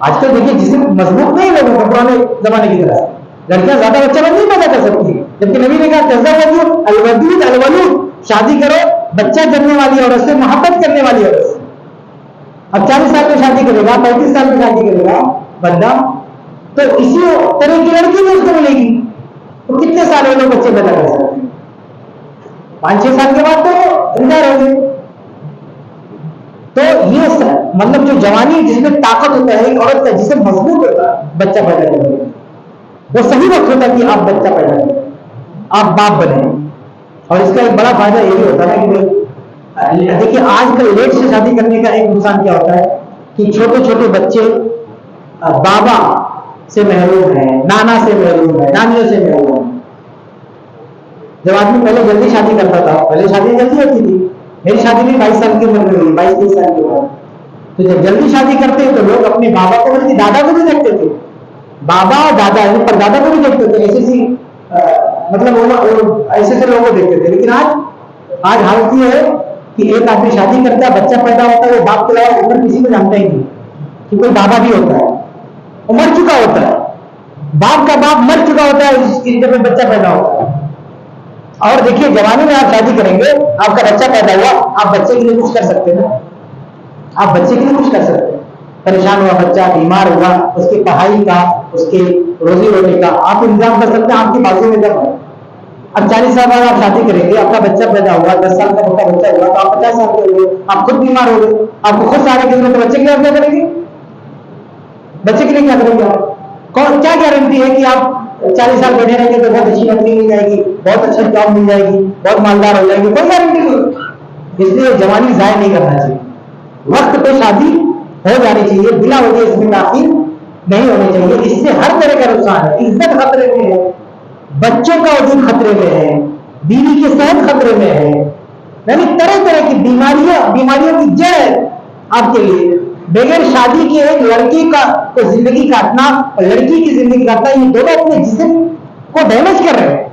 आजकल देखिए जिसम मजबूत नहीं लोगों का पुराने जमाने की तरह, लड़कियां ज्यादा बच्चा नहीं पैदा कर सकती, जबकि नबी ने कहा तज़व्वजू अलवदूद अलवलूद, शादी करो बच्चा जन्मने वाली औरत से, मोहब्बत करने वाली औरत से। अब 40 साल में शादी करेगा, 35 साल में शादी करेगा बंदा, तो इसी तरह की लड़की भी उसको मिलेगी, तो कितने साल में लोग बच्चे पैदा कर सकते हैं? 5-6 साल के बाद तो रिटायर हो गए। तो ये मतलब जो जवानी जिसमें ताकत होता है एक औरत का, जिसे मजबूत होता है बच्चा पैदा करने में, वो सही वक्त होता है कि आप बच्चा पैदा करें, आप बाप बने। और इसका एक बड़ा फायदा ये भी होता है कि देखिए आजकल लेट से शादी करने का एक नुकसान क्या होता है कि छोटे छोटे बच्चे बाबा से महरूम है, नाना से महरूम है, नानियों से महरूम है। जब आदमी पहले जल्दी शादी करता था, पहले शादी जल्दी होती थी, मेरी शादी भी 22 साल की उम्र में हुई, 22-23 साल की उम्र। तो जब जल्दी शादी करते तो लोग अपने बाबा को बल्कि दादा को भी देखते थे, बाबा और दादा पर दादा को भी देखते थे, ऐसे सी मतलब ऐसे से लोगों को देखते थे। लेकिन आज हालत ये है कि एक आदमी शादी करता है, बच्चा पैदा होता है, वो बाप के अलावा उम्र किसी को जानता ही नहीं कि कोई बाबा भी होता है, वो मर चुका होता है, बाप का बाप मर चुका होता है जब बच्चा पैदा होता है। और देखिए जवानी में आप शादी करेंगे, आपका बच्चा पैदा हुआ, आप बच्चे के लिए कुछ कर सकते हैं ना, आप बच्चे के लिए कुछ कर सकते हैं। परेशान हुआ बच्चा, बीमार हुआ, उसकी पढ़ाई का, उसके रोजी रोटी का आप इंतजाम कर सकते हैं, आपकी बाजू में जब है। अब 40 साल बाद आप शादी करेंगे, आपका बच्चा पैदा हुआ, 10 साल का आपका बच्चा हुआ, तो आप 50 साल के हुए, आप खुद बीमार हो गए, आपको खुद सारे के तो बच्चे के लिए क्या करेंगे? बच्चे के लिए क्या करेंगे आप? कौन क्या गारंटी है कि आप 40 साल बैठे रहेंगे तो बहुत अच्छी नौकरी मिल जाएगी, बहुत अच्छा जॉब मिल जाएगी, बहुत मालदार हो जाएगी? कोई गारंटी नहीं। इसलिए जवानी जाया नहीं करना चाहिए, वक्त पे शादी हो जानी चाहिए, बिना वजह इसमें ताखीर नहीं होनी चाहिए। इससे हर तरह का नुकसान है, इज्जत खतरे में है, बच्चों का वजूद खतरे में है, बीवी की सेहत खतरे में है, यानी तरह तरह की बीमारियों की जड़ आपके लिए। बगैर शादी के एक लड़की का को जिंदगी काटना और लड़की की जिंदगी काटना, ये दोनों अपने जिस्म को डैमेज कर रहे हैं,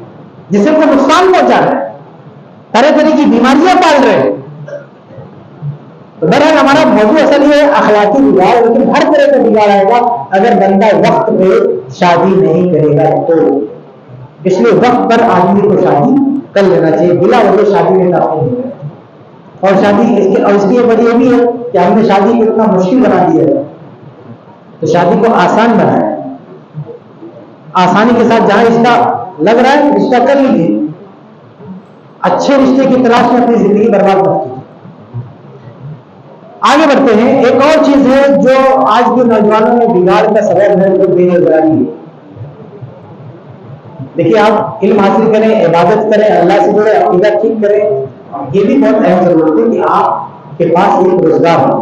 जिस्म को नुकसान पहुंचा रहे हैं, तरह तरह की बीमारियां पाल रहे हैं। तो बहरहाल हमारा मौजूद असल ये है अखलाकी बिगाड़, लेकिन हर तरह का बिगाड़ आएगा अगर बंदा वक्त पे शादी नहीं करेगा तो। इसलिए वक्त पर आदमी को शादी कर लेना चाहिए, बिला वजह शादी में ताक़ीद नहीं है। और शादी इसकी वजह भी है कि हमने शादी को इतना मुश्किल बना दिया है, तो शादी को आसान बनाया, आसानी के साथ जहां रिश्ता लग रहा है रिश्ता कर लीजिए, अच्छे रिश्ते की तलाश में अपनी जिंदगी बर्बाद मत कीजिए। आगे बढ़ते हैं। एक और चीज है जो आज के नौजवानों में बिगाड़ का सबब है, वो बेरोजगारी है। देखिए आप इल्म हासिल करें, इबादत करें, अल्लाह से जुड़े, अकीदा ठीक करें, ये भी बहुत अहम जरूरत है कि आपके पास एक रोजगार हो,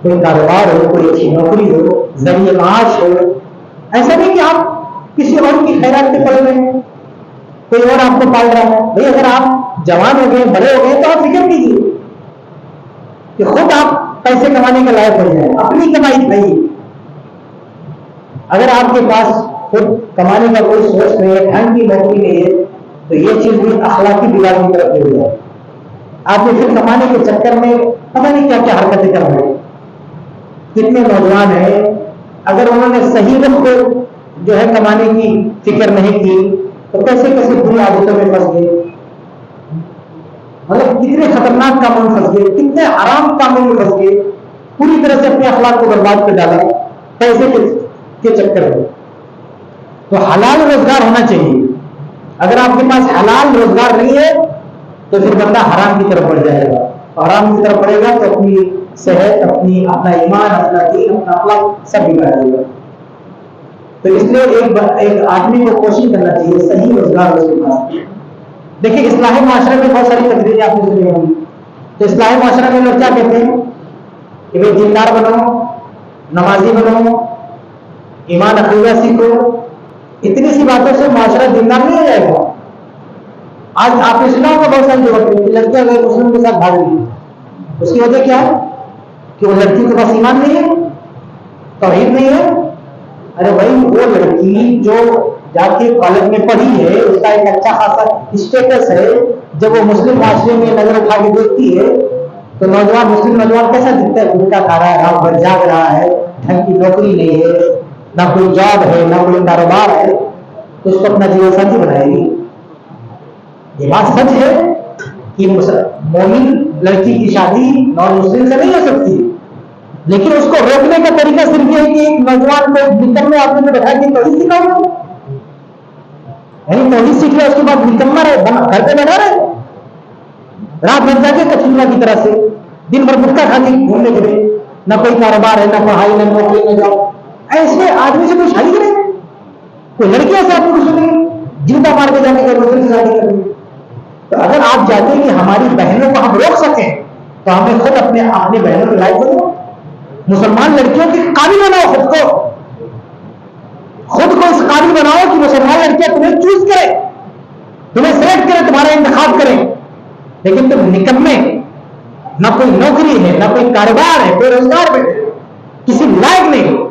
कोई कारोबार हो, कोई अच्छी नौकरी हो, जरिए माश हो। ऐसा नहीं कि आप किसी और की खैरात पे पड़ रहे हैं, कोई और आपको पाल रहा है। भाई अगर आप जवान हो गए, बड़े हो गए, तो आप फिक्र कीजिए कि खुद आप पैसे कमाने के लायक हो जाए, अपनी कमाई खाइए। अगर आपके पास खुद कमाने का कोई सोच नहीं है, ढंग की नौकरी नहीं है, तो ये चीज भी अखलाकी बिगाड़ की तरफ ले जाए। आपने फिर कमाने के चक्कर में पता नहीं क्या क्या हरकतें कर रहे हैं। कितने नौजवान हैं, अगर उन्होंने सही वक्त जो है कमाने की फिक्र नहीं की तो कैसे कैसे बुरी आदतों में फंस गए, मतलब कितने खतरनाक कामों में फंस गए, कितने आराम कामों में फंस गए, पूरी तरह से अपने अखलाक को बर्बाद कर डाला पैसे के चक्कर में। तो हलाल रोजगार होना चाहिए। अगर आपके पास हलाल रोजगार नहीं है तो फिर बंदा हराम की तरफ बढ़ जाएगा। हराम की तरफ बढ़ेगा तो अपनी सेहत, अपना ईमान, अपना दीन, अपना अखलाक सब बिगाड़ देगा। तो इसलिए एक आदमी को कोशिश करना चाहिए सही रोजगार उसके पास। देखिए इस्लाही माशरे में बहुत सारी तकरीरें आपने सुनी होंगी। तो इस्लाही माशरे में लोग क्या कहते हैं कि भाई दीनदार बनो, नमाजी बनो, ईमान अकीदा सीखो। इतनी सी बातों से माशरा दीनदार नहीं हो जाएगा। आज आपने सुना होगा बहुत सारी जगह पे लड़कियां अगर मुस्लिम के साथ भाग रही है, उसकी वजह क्या है कि वो लड़की के पास ईमान नहीं है, तौहीद नहीं है। अरे भाई वो लड़की जो जाके कॉलेज में पढ़ी है, उसका एक अच्छा खासा स्टेटस है, जब वो मुस्लिम माशरे में नजर उठा के देखती है तो नौजवान, मुस्लिम नौजवान कैसा दिखता है? गुटखा खा रहा है, रात भर जाग रहा है, ढंग की नौकरी नहीं है, ना कोई जॉब है, ना कोई कारोबार है, तो उसको अपना जीवन साथी बनाएगी। ये बात सच है कि मोमिन लड़की की शादी नॉन मुस्लिम से नहीं हो सकती, लेकिन उसको रोकने का तरीका सिर्फ ये है कि एक नौजवान को निकम्मे आदमी में बैठा के तौहीद सिखाओ, यानी तौहीद सीख ले, उसके बाद निकम्मा रहे, घर पे बैठा रहे, रात भर जाके कचूरा की तरह से दिन भर गुटखा खा के घूमने फिरे, ना कोई कारोबार है, ना पढ़ाई, ना नौकरी, ना जॉब। ऐसे आदमी से कोई शादी करे? कोई लड़कियां से आपको सुनेंगे जिंदा मार के जाने के दूसरे से शादी करेंगे? तो अगर आप चाहते हैं कि हमारी बहनों को हम रोक सकें तो हमें खुद अपने बहनों को लायक बनो, मुसलमान लड़कियों के काबिल बनाओ, खुद को इस काबिल बनाओ कि मुसलमान लड़कियां तुम्हें चूज करें, तुम्हें सिलेक्ट करें, तुम्हारा इंतखाब करें। लेकिन तुम निकम्मे, ना कोई नौकरी है, ना कोई कारोबार है, बेरोजगार बैठे, किसी लायक नहीं हो,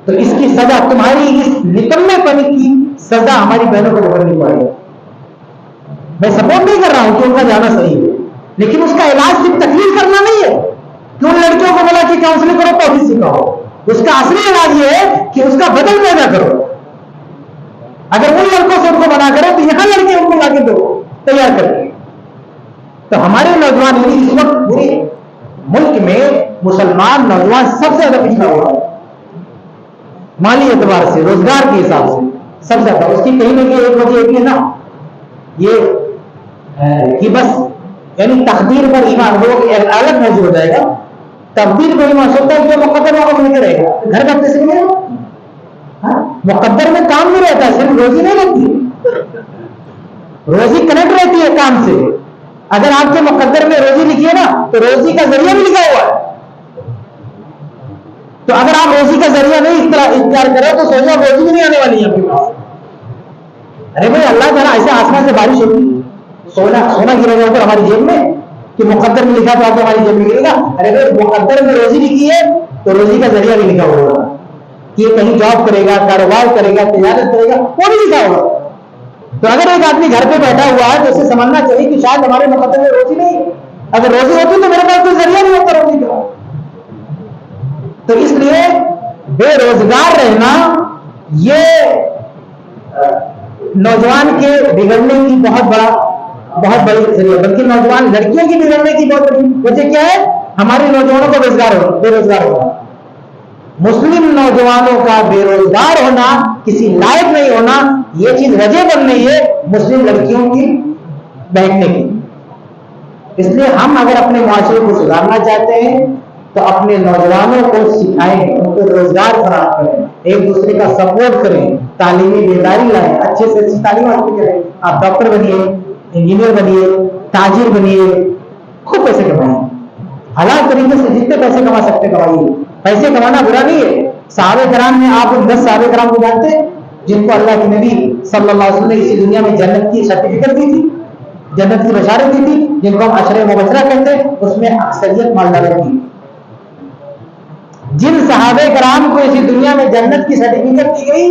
तो इसकी सजा, तुम्हारी इस निकम्मेपन की सजा हमारी बहनों को भुगतनी पड़ेगी। मैं सपोर्ट नहीं कर रहा हूं कि उनका जाना सही है, लेकिन उसका इलाज सिर्फ तकलीफ करना नहीं है कि उन लड़कियों को बोला कि काउंसलिंग करो, तौहीद सिखाओ। उसका असली इलाज ये है कि उसका बदल पैदा करो। अगर उन लड़कों से उनको मना करो तो यहां लड़के उनको लाके दो तैयार करके। तो हमारे नौजवान इस वक्त पूरे मुल्क में मुसलमान नौजवान सबसे ज्यादा पिछड़ा हुआ है, माली एतबार से, रोजगार के हिसाब से सबसे ज्यादा। उसकी कहीं ना कहीं एक वजह एक है ना, ये कि बस यानी तकदीर पर ईमान, वो अलग मौजूद हो जाएगा। तकदीर पर ईमान सोचता है जो मुकद्दर होगा वही रहेगा, घर का पैसे मिलेगा। मुकद्दर में काम नहीं रहता, सिर्फ रोजी नहीं रहती, रोजी कनेक्ट रहती है काम से। अगर आपके मुकद्दर में रोजी लिखी है ना, तो रोजी का जरिया भी लिखा हुआ है। तो अगर आप रोजी का जरिया नहीं इख्तियार करो तो सोचो रोजी भी नहीं आने वाली है आपके पास। अरे भाई अल्लाह ताला ऐसे आसमान से बारिश होगी, सोना गिरेगा ऊपर हमारी जेब में कि मुकद्दर में लिखा तो आपको हमारी जेब में गिरेगा? अरे भाई मुकद्दर में रोजी लिखी है तो रोजी का जरिया भी लिखा होगा कि ये कहीं जॉब करेगा, कारोबार करेगा, तिजारत करेगा, वो भी लिखा होगा। तो अगर एक आदमी घर पे बैठा हुआ है तो उसे समझना चाहिए कि शायद हमारे मुकद्दर में रोजी नहीं है। अगर रोजी होती तो मेरे पास कोई जरिया नहीं होता रोजी का। तो इसलिए बेरोजगार रहना ये नौजवान के बिगड़ने की बहुत बड़ी जरिया, बल्कि नौजवान लड़कियों की बिगड़ने की बहुत बड़ी वजह क्या है? हमारे नौजवानों का बेरोजगार होना। मुस्लिम नौजवानों का बेरोजगार होना, किसी लायक नहीं होना, ये चीज वजह बन रही है मुस्लिम लड़कियों की बैठने की। इसलिए हम अगर अपने माशरे को सुधारना चाहते हैं तो अपने नौजवानों को सिखाएं, उनको रोजगार फराहम करें, एक दूसरे का सपोर्ट करें, तालीमी बेदारी लाएं, अच्छे से अच्छी तालीम हासिल करें। आप डॉक्टर बनिए, इंजीनियर बनिए, ताजिर बनिए, खूब पैसे कमाएं, हलाल तरीके से जितने पैसे कमा सकते कमाइए। पैसे कमाना बुरा नहीं है। सहाबे कराम में आप 10 सहाबे कराम को जानते हैं जिनको अल्लाह के नबी सल्लल्लाहु अलैहि वसल्लम ने इसी दुनिया में जन्नत की सर्टिफिकेट दी थी, जन्नत की बशारत दी थी, जिनको हम अशरे मुबशरा कहते हैं। उसमें अक्सरियत मालदारों की। जिन सहाबे कराम को इसी दुनिया में जन्नत की सर्टिफिकेट दी गई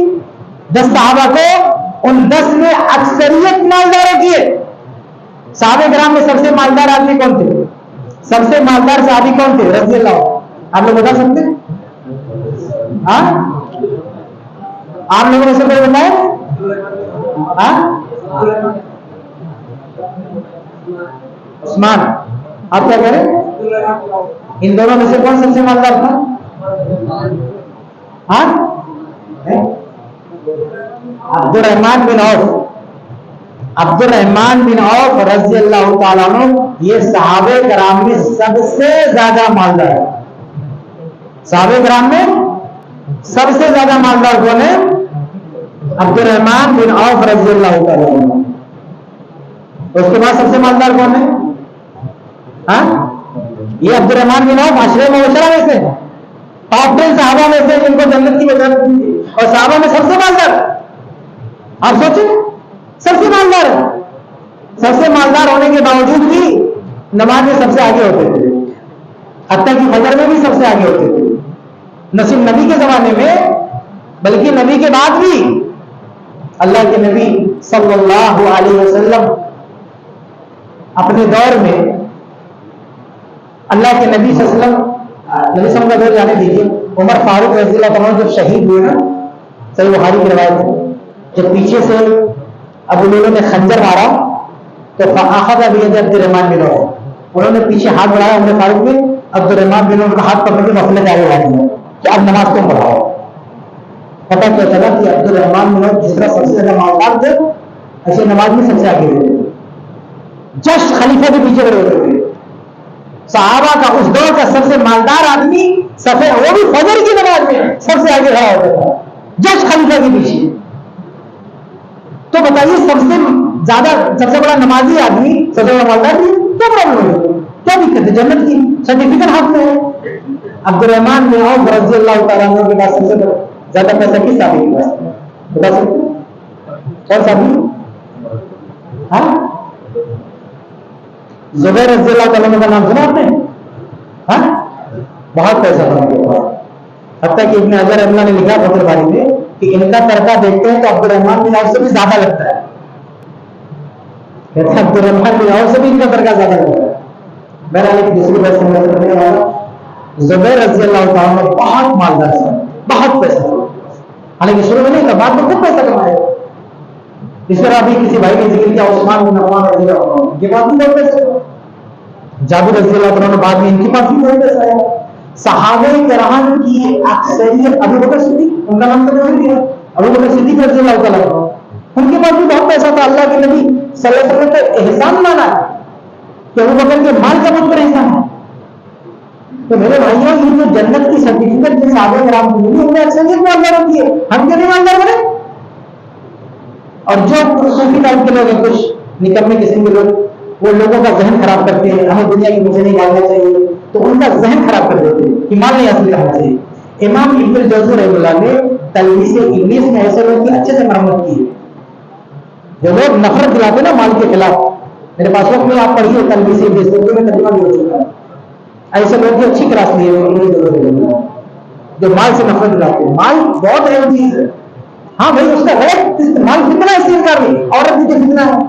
10 सहाबा को, उन 10 में अक्सरियत मालदारों की है। सहाबे कराम में सबसे मालदार आदमी कौन थे? सबसे मालदार सहाबी कौन थे? रज़ी अल्लाह। आप लोग बता सकते हैं? हाँ, आप लोगों में से कोई बताए? हाँ, उस्मान। आप क्या करें? इन दोनों में से कौन सबसे मालदार था? हाँ, Abdur Rahman bin Auf. Abdur Rahman bin Auf रज़ी अल्लाह ताला अन्हु ये सहाबे कराम में सबसे ज्यादा मालदार है। सहाबे कराम में सबसे ज्यादा मालदार कौन है? अब्दुर्रहमान बिन औफ रज़ी अल्लाह ताला अन्हु। उसके बाद सबसे मालदार कौन है? हाँ, ये अब्दुर्रहमान बिन औफ अशरे मुबशरा में से, टॉप 10 सहाबा में से जिनको जन्नत की बशारत दी, और सहाबा में सबसे मालदार। आप सोचिए, सबसे मालदार है। सबसे मालदार होने के बावजूद भी नमाज में सबसे आगे होते थे, हत्ता की फजर में भी सबसे आगे होते थे। न सिर्फ नबी के जमाने में बल्कि नबी के बाद भी अल्लाह के नबी सल्लल्लाहु अलैहि वसल्लम अपने दौर में अल्लाह के नबी सल्लल्लाहु अलैहि वसल्लम का दौर जाने दीजिए। उमर फारूक रज़ी अल्लाह अन्हु जब शहीद हुए ना, सही बुखारी की रिवायत है, जब पीछे से अबू लुलू ने खंजर मारा तो फ़अख़ज़ बियद अब्दुर्रहमान बिन औफ, उन्होंने पीछे हाथ बढ़ाया उमर फारूक ने, अब्दुर्रहमान बिन औफ का हाथ पकड़ के मसले के आगे बढ़ा दिया कि अब नमाज तुम पढ़ाओ। पता क्या चला कि अब्दुर्रहमान बिन औफ जिस तरह सबसे ज्यादा मालदार थे, ऐसे नमाज में सबसे आगे होते थे, जस्ट खलीफा के पीछे खड़े होते थे। सहाबा का उस दौर का सबसे मालदार आदमी सफेद, वो भी फजर की नमाज में सबसे आगे खड़ा होता था, जस्ट खलीफा के पीछे। तो बताइए, सबसे ज्यादा सबसे बड़ा नमाजी आदमी सबसे बड़ा मालदार भी, क्या प्रॉब्लम है? क्या दिक्कत है? जन्नत की सर्टिफिकेट हाथ में है। अब्दुर्रहमान बिन औफ रज़ी अल्लाह ताला अन्हु के पास सबसे ज्यादा पैसा किस साहबी के पास? बता सकते? कौन साहबी? हाँ, ज़ुबैर रज़ी अल्लाह ताला अन्हु का नाम सुना आपने? हाँ, बहुत पैसा था उनके पास। हत्ता कि इब्न हजर अल्लाह ने लिखा फतहुल बारी में कि इनका तड़का देखते हैं तो अब्दुर्रहमान बिन औफ से भी ज्यादा लगता है। कहते हैं अब्दुर्रहमान बिन औफ से भी इनका तड़का ज्यादा लगता है। मेरा एक दूसरी बात समझ करने वाला, ज़ुबैर रज़ी अल्लाह ताला अन्हु बहुत मालदार था, बहुत पैसा था। हालांकि शुरू में नहीं था, बाद में खूब पैसा कमाया। इस तरह अभी किसी भाई ने जिक्र किया उस्मान बिन अफ़्फ़ान रज़ी अल्लाह अन्हु, ये बात भी बहुत पैसा था। जाबिर रज़ी अल्लाह ताला अन्हु बाद में इनके पास भी बहुत पैसा है। सहाबे किराम की अक्सरियत, अबू बकर सिद्दीक, उनका नाम तो नहीं दिया, अबू बकर सिद्दीक रज़ी अल्लाह ताला अन्हु, उनके पास भी बहुत पैसा था। अल्लाह के नबी सल्लल्लाहु अलैहि वसल्लम का एहसान माना कि अबू बकर के माल का मुझ पर एहसान है। तो मेरे भाइयों, ये जो जन्नत की सर्टिफिकेट जो सहाबा किराम को मिली, उनमें अक्सरियत मालदार होती है, हम क्यों नहीं मालदार बने? और जो सूफी टाइप के लोग हैं, कुछ निकम्मे किस्म के लोग, वो लोगों का जहन खराब करते हैं, हमें दुनिया के पीछे नहीं भागना चाहिए, तो उनका जहन खराब कर देते हैं कि माल नहीं हासिल करना चाहिए। इमाम इब्न जौज़ी रहमतुल्लाह ने तलबीस इब्लीस में ऐसे लोगों की अच्छे से मरम्मत की है। जो लोग नफरत दिलाते ना माल के खिलाफ, मेरे पास वक्त में आप पढ़िए तलबीस इब्लीस, उर्दू में तर्जुमा भी हो चुका है। ऐसे लोग की अच्छी क्लास ली है जो माल से नफरत दिलाते हैं। माल बहुत अहम चीज है। हाँ भाई, उसका गलत इस्तेमाल कितना है इससे इनकार नहीं। औरत भी तो कितना है,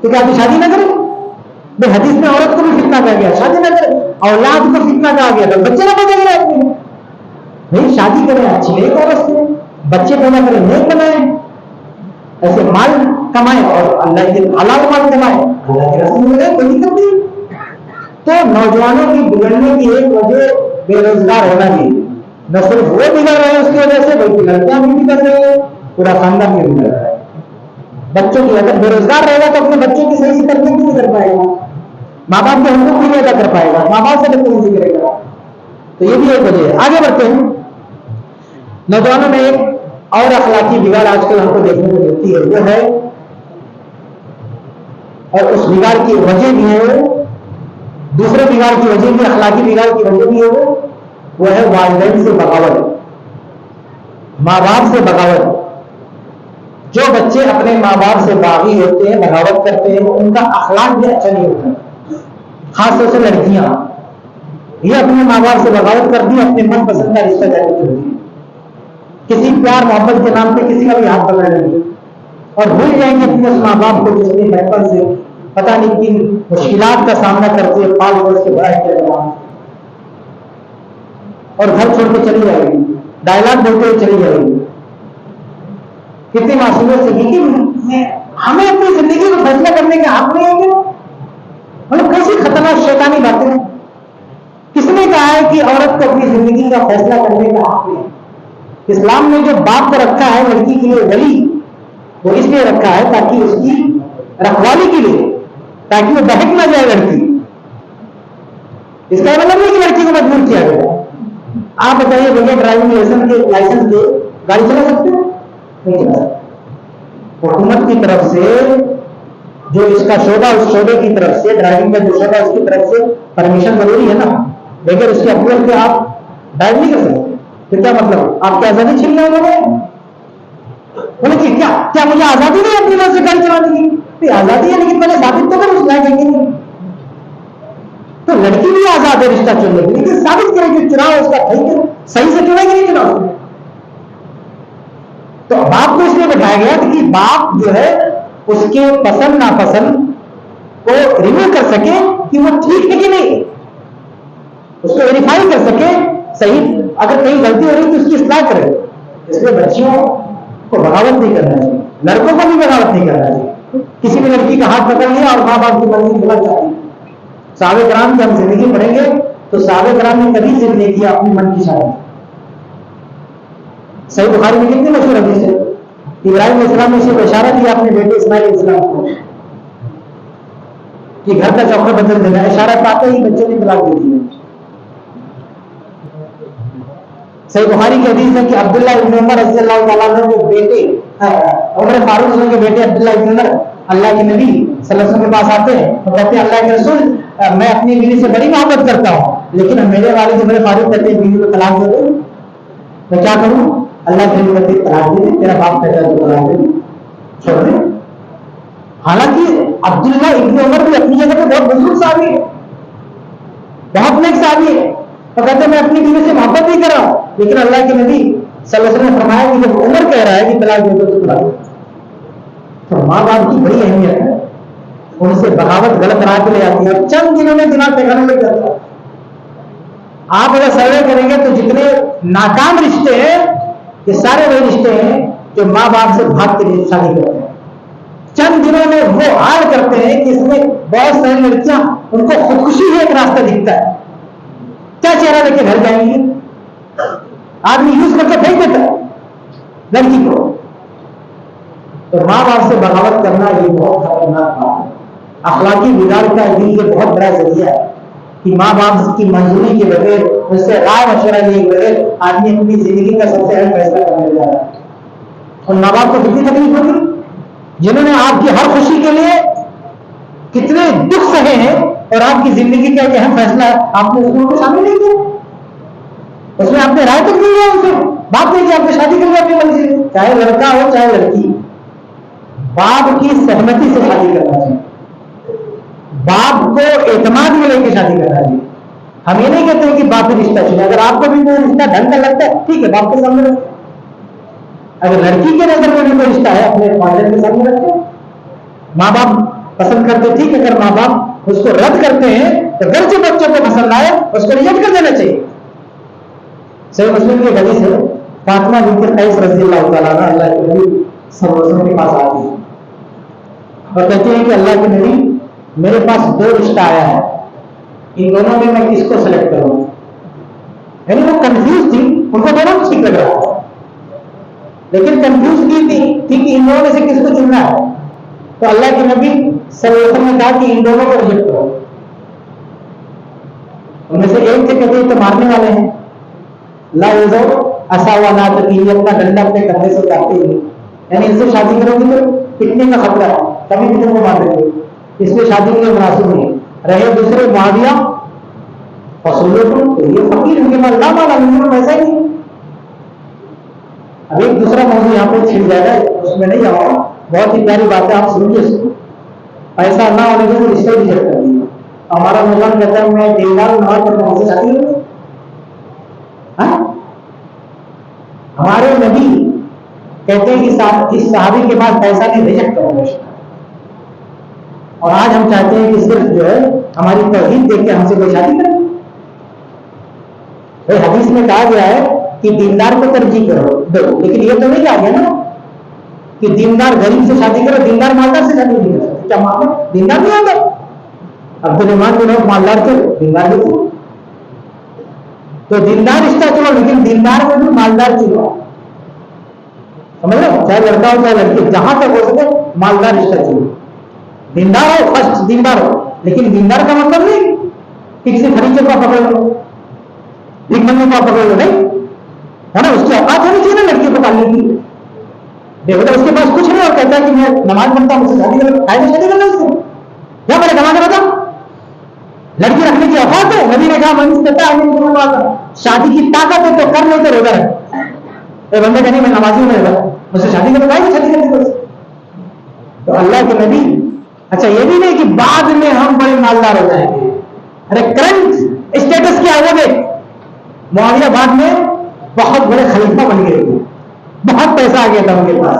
तो क्या आप शादी ना करें? भाई हदीस में औरत को भी कितना कहा गया, शादी ना करें। औलाद को कितना कहा गया, तो बच्चे ना बचेंगे आपके। भाई शादी करें अच्छी नेक औरत से, बच्चे पैदा करें नेक बनाए, ऐसे माल कमाए और अल्लाह के हलाल माल कमाए, अल्लाह के रास्ते में गए, कोई दिक्कत नहीं। तो नौजवानों की बिगड़ने की एक वजह बेरोजगार होना नहीं, न सिर्फ वो बिगड़ रहे हैं उसकी वजह से, बल्कि लड़कियां भी बिगड़ रही है, पूरा खानदान भी बिगड़ रहा है। बच्चों की अगर बेरोजगार रहेगा तो अपने बच्चों की सही से तरबियत नहीं कर पाएगा, माँ बाप के हुकूक भी नहीं अदा कर पाएगा, माँ बाप से नहीं करेगा। तो ये भी एक वजह है। आगे बढ़ते हैं। नौजवानों में एक और अखलाकी बिगाड़ आजकल हमको देखने को मिलती है, वो है, और उस बिगाड़ की वजह भी है, दूसरे बिगाड़ की वजह भी, अखलाकी बिगाड़ की वजह भी है, वो है वालिदैन से बगावत, माँ बाप से बगावत। जो बच्चे अपने माँ बाप से बागी होते हैं, बगावत करते हैं, उनका अखलाक भी अच्छा नहीं होता। खासतौर से लड़कियां, ये अपने माँ बाप से बगावत करती हैं, अपने मन पसंद का रिश्ता जारी करती हैं, किसी प्यार मोहब्बत के नाम पे किसी का भी हाथ पकड़ लेंगे और भूल जाएंगे अपने उस माँ बाप को जिसने बचपन से पता नहीं किन मुश्किलात का सामना करते हुए पाल वर्ष के बड़ा किया, और घर छोड़ के चली जाएगी, डायलॉग बोलते हुए चली जाएगी। कितनी मासूमियत से, कि हमें अपनी जिंदगी को फैसला करने का हक नहीं है क्या? मतलब कैसी खतरनाक शैतानी बातें हैं। किसने कहा है कि औरत को अपनी जिंदगी का फैसला करने का हक नहीं? इस्लाम ने जो बाप को रखा है लड़की के लिए वली, वो इसलिए रखा है ताकि उसकी रखवाली के लिए, ताकि वो बहक ना जाए लड़की। इसका मतलब नहीं कि लड़की को मजबूर किया गया। आप बताइए भैया, ड्राइविंग लाइसेंस के गाड़ी चला सकते हो? नहीं चला सकते। हुकूमत की तरफ से जो इसका शोभा, उस शोभे की तरफ से, ड्राइविंग में जो शोभा उसकी तरफ से परमिशन जरूरी है ना, लेकिन उसके अप्रूवल पे आप ड्राइव नहीं कर सकते। तो क्या मतलब, आपकी आजादी छीन रहे हो? बोले कि क्या क्या मुझे आजादी नहीं अपनी नाम से गाड़ी चलाने की? तो आजादी है, लेकिन पहले साबित तो करो उस लायक है कि नहीं। तो लड़की भी आजाद है रिश्ता चुनने के लिए, लेकिन साबित करेगी, चुनाव उसका सही से चुनेगी नहीं चुनाव। तो बाप को इसलिए बैठाया गया कि बाप जो है उसके पसंद नापसंद को रिव्यू कर सके कि वो ठीक है कि नहीं, उसको वेरीफाई कर सके, सही अगर कहीं गलती हो रही तो उसकी इस्लाह करे। इसलिए बच्चियों को बगावत नहीं करना चाहिए, लड़कों को भी बगावत नहीं करना चाहिए। किसी भी लड़की का हाथ पकड़ लिया और माँ बाप की मर्जी गलत जाती है। साहबे कराम की हम जिंदगी पढ़ेंगे तो साहबे कराम ने कभी जिद नहीं किया अपनी मन की शादी। सही बुखारी में कितनी मशहूर हदीस है, इब्राहिम अलैहिस्सलाम ने इसे इशारा किया अपने बेटे इस्माइल अलैहिस्सलाम को कि घर का चौका बदल देना। इशारा पाते ही बच्चे ने तलाक दे दी। सही बुखारी की हदीस है कि अब्दुल्ला इब्न उमर रज़ियल्लाहु ताला अन्हु के बेटे, उमर फारूक के बेटे अब्दुल्ला इब्न उमर अल्लाह के नबी सल्लल्लाहु अलैहि वसल्लम के पास आते हैं तो कहते हैं, अल्लाह के रसूल, मैं अपनी बीवी से बड़ी मोहब्बत करता हूँ, लेकिन मेरे वालिद उमर फारूक कहते हैं बीवी को तलाक दे दो, मैं क्या करूं? अल्लाह के नबी कहते तलाक दे दे, तेरा बाप कहता है तो तलाक दे दे, छोड़ दे। हालांकि अब्दुल्ला इब्न उमर भी अपनी जगह पे बहुत बुजुर्ग साहबी है, बहुत नेक साहबी है, तो कहते मैं अपनी बीवी से मोहब्बत नहीं कर रहा हूं, लेकिन अल्लाह के नबी सल्लल्लाहु अलैहि वसल्लम ने फरमाया कि जब उमर कह रहा है कि तलाक दे दो तो तलाक दो। तो माँ बाप की बड़ी अहमियत है, उनसे बगावत गलत राह पे ले जाती है। चंद दिनों में दिमाग ठिकाने लग जाता है। आप अगर सर्वे करेंगे तो जितने नाकाम रिश्ते हैं ये सारे वही रिश्ते हैं जो माँ बाप से भाग के लिए शादी करते हैं। चंद दिनों में वो हाल करते हैं कि इसमें बहुत सारी लड़कियां, उनको खुदकुशी ही एक रास्ता दिखता है, क्या चेहरा लेके घर जाएंगी, आदमी यूज करके फेंक देता है लड़की को। तो माँ बाप से बगावत करना ये बहुत खतरनाक बात है। अखलाकी बिगाड़ का ये बहुत बड़ा जरिया है कि माँ बाप की मंजूरी के बगैर, उससे राय मशवरा लिए बगैर आदमी अपनी जिंदगी का सबसे अहम फैसला करने जा रहा है। और माँ बाप को कितनी तकलीफ होगी, जिन्होंने आपकी हर खुशी के लिए कितने दुख सहे हैं और आपकी जिंदगी का एक अहम फैसला आपने उसमें शामिल नहीं किया, उसमें आपने राय तक नहीं लिया, उनसे बात नहीं की, आपने शादी कर लिया अपनी मर्जी से, चाहे लड़का हो चाहे लड़की। बाप की सहमति से शादी करना चाहिए, बाप को एतमाद में लेकर शादी करना चाहिए। हम ये नहीं कहते हैं कि बाप ही रिश्ता चुने, अगर आपको भी कोई रिश्ता ढंग का लगता है ठीक है, बाप के सामने रखते। अगर लड़की के नजर में भी कोई रिश्ता है अपने फादर के सामने रखते। माँ बाप पसंद करते ठीक है, अगर माँ बाप उसको रद्द करते हैं तो घर से बच्चों को पसंद आए उसको रिजेक्ट कर देना चाहिए। सही मुस्लिम की हदीस है, फातिमा बिन्त कैस रज़ियल्लाहु ताला अन्हा अल्लाह के नबी सल्लल्लाहु अलैहि वसल्लम के पास आती है और कहते हैं कि अल्लाह के नबी, मेरे पास दो रिश्ता आया है, इन दोनों में मैं किसको सेलेक्ट करूं? यानी वो कंफ्यूज थी, उनको दोनों ठीक लग रहा था, लेकिन कंफ्यूज की थी कि इन दोनों में से किसको चुनना है। तो अल्लाह के नबी सल्लल्लाहु अलैहि वसल्लम ने कहा कि इन दोनों को रिजेक्ट करो। उनमें से एक थे, कहते तो मारने वाले हैं, ला युज़ौ असा वाला, तो ये अपना डंडा अपने कंधे से उतारते हैं, यानी इनसे शादी करोगे तो पिटने का खतरा है, कभी भी तुमको मार देंगे, इसलिए शादी के लिए मुनासिब नहीं। रहे दूसरे मुआविया तो ये फकीर उनके पास ना माना, उनके पैसा ही नहीं। अब एक दूसरा मौजूद यहाँ पे छिड़ जाएगा, उसमें नहीं जाऊंगा, बहुत ही प्यारी बात है, आप सुनिए इसको। पैसा ना होने के रिश्ते रिजेक्ट कर दिए। हमारा नौजवान कहता है मैं देवदार नमाज पढ़ता हूँ, शादी करूँ? हमारे नबी कहते हैं कि इस सहाबी के पास पैसा नहीं, रिजेक्ट करो। और आज हम चाहते हैं कि सिर्फ जो है हमारी तौहीद देख के हमसे कोई शादी करे। भाई हदीस में कहा गया है कि दीनदार को तरजीह करो दो, लेकिन ये तो नहीं कहा गया ना कि दीनदार गरीब से शादी करो, दीनदार मालदार से शादी नहीं कर सकते। क्या मामला, दीनदार नहीं आता? अब्दुल-रहमान बिन औफ मालदार थे, दीनदार भी थे, तो दीनदार रिश्ता चुनो, लेकिन दीनदार में भी मालदार चुनो, समझ लो, चाहे लड़का हो चाहे लड़की, जहां तक हो सके मालदार रिश्ता चुनो। दीनदार हो, फर्स्ट दीनदार हो, लेकिन दीनदार का मतलब नहीं कि किसी फरीके को पकड़ लो, भीख मंगे को पकड़ लो, नहीं है ना। उसकी औकात होनी चाहिए ना लड़की को पालने की। बेहुदा उसके पास कुछ नहीं और कहता है कि मैं नमाज पढ़ता हूं, मुझसे शादी करना, शादी करना उसको, क्या मैंने कमा के बता। लड़की रखने की औकात है, नबी ने कहा मन कहता है शादी की ताकत है तो कर, नहीं तो रोजा रहे। बंदे कहने मैं नमाजी हूं, मुझसे शादी करो, शादी करने। तो अल्लाह के नबी, अच्छा ये भी नहीं कि बाद में हम बड़े मालदार हो जाएंगे। अरे करंट स्टेटस क्या है वो देख, मुआविया बाद में बहुत बड़े खलीफा बन गए थे, बहुत पैसा आ गया था उनके पास,